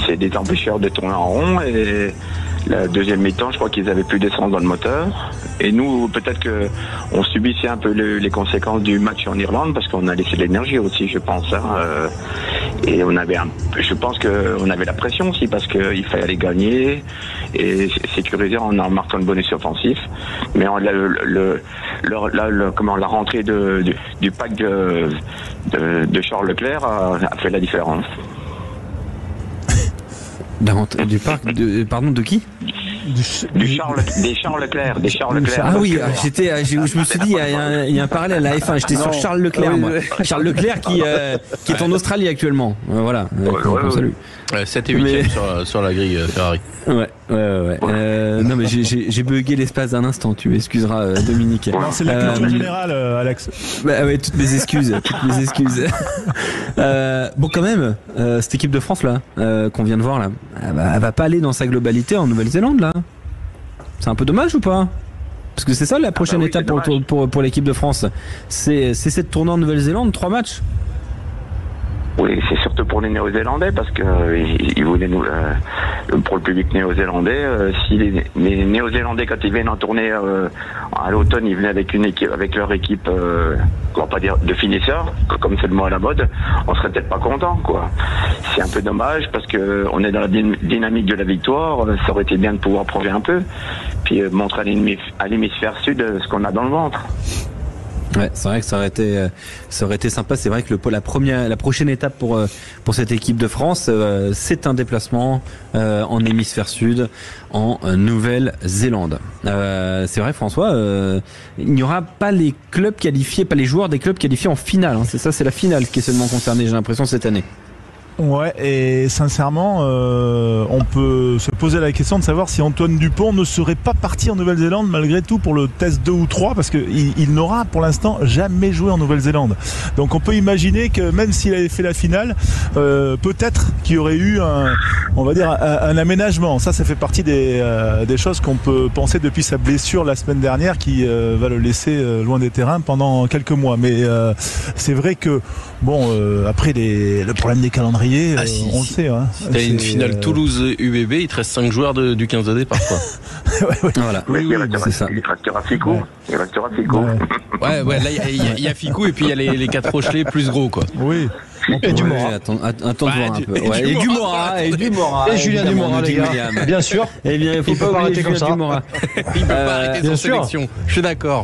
Speaker 11: c'est des empêcheurs de tourner en rond. Et la deuxième mi-temps, je crois qu'ils avaient plus d'essence dans le moteur. Et nous, peut-être que on subissait un peu les conséquences du match en Irlande parce qu'on a laissé de l'énergie aussi, je pense. Et je pense qu'on avait la pression aussi parce qu'il fallait aller gagner et sécuriser en marquant le bonus offensif. Mais la rentrée du pack de Charles Leclerc a fait la différence.
Speaker 3: Du parc de qui?
Speaker 11: Des Charles Leclerc.
Speaker 3: Ah oui, je me suis dit il y a un parallèle à la F1. J'étais sur Charles Leclerc, moi. Charles Leclerc qui est en Australie actuellement. Voilà. Salut.
Speaker 9: 7 et 8e sur la grille Ferrari.
Speaker 3: Ouais. Non mais j'ai bugué l'espace d'un instant. Tu m'excuseras, Dominique.
Speaker 1: Non, c'est la culture générale, Alex.
Speaker 3: Toutes mes excuses. Bon, quand même, cette équipe de France là, qu'on vient de voir là, elle va pas aller dans sa globalité en Nouvelle-Zélande là. C'est un peu dommage ou pas? Parce que c'est ça la prochaine étape pour l'équipe de France. C'est cette tournée en Nouvelle-Zélande, 3 matchs.
Speaker 11: Oui, c'est surtout pour les Néo-Zélandais parce que ils voulaient pour le public néo-zélandais. Si les Néo-Zélandais quand ils viennent en tournée à l'automne, ils venaient avec une équipe, avec leur équipe, on va pas dire de finisseurs, comme c'est le mot à la mode, on serait peut-être pas content, quoi. C'est un peu dommage parce que on est dans la dynamique de la victoire. Ça aurait été bien de pouvoir prouver un peu, puis montrer à l'hémisphère sud ce qu'on a dans le ventre.
Speaker 3: Ouais, c'est vrai que ça aurait été sympa. C'est vrai que la prochaine étape pour cette équipe de France, c'est un déplacement en hémisphère sud, en Nouvelle-Zélande. C'est vrai, François, il n'y aura pas les clubs qualifiés, pas les joueurs des clubs qualifiés en finale. Hein. C'est la finale qui est seulement concernée, j'ai l'impression, cette année.
Speaker 1: Ouais, et sincèrement, on peut se poser la question de savoir si Antoine Dupont ne serait pas parti en Nouvelle-Zélande malgré tout pour le test 2 ou 3, parce qu'il n'aura pour l'instant jamais joué en Nouvelle-Zélande. Donc on peut imaginer que même s'il avait fait la finale, peut-être qu'il y aurait eu un aménagement. Ça fait partie des choses qu'on peut penser depuis sa blessure la semaine dernière qui va le laisser loin des terrains pendant quelques mois. Mais c'est vrai que après le problème des calendriers, on le sait. Hein.
Speaker 9: Si t'as une finale Toulouse-UBB, il te reste 5 joueurs du 15 de départ, quoi.
Speaker 3: Voilà.
Speaker 11: Oui, c'est ça. Il restera Ficou. Il restera Ficou.
Speaker 9: Ouais, là, il y a Ficou et puis il y a les 4 Rochelais plus gros, quoi.
Speaker 1: Oui.
Speaker 10: Et du Mora.
Speaker 3: Attends de voir un peu. Et du Mora.
Speaker 10: Et Julien Dumora, les gars. Bien sûr.
Speaker 3: Eh bien, il faut pas
Speaker 10: arrêter
Speaker 3: oublier
Speaker 10: comme
Speaker 3: Julien
Speaker 10: ça.
Speaker 3: Dumora.
Speaker 9: Il peut pas arrêter son sélection. Je suis d'accord.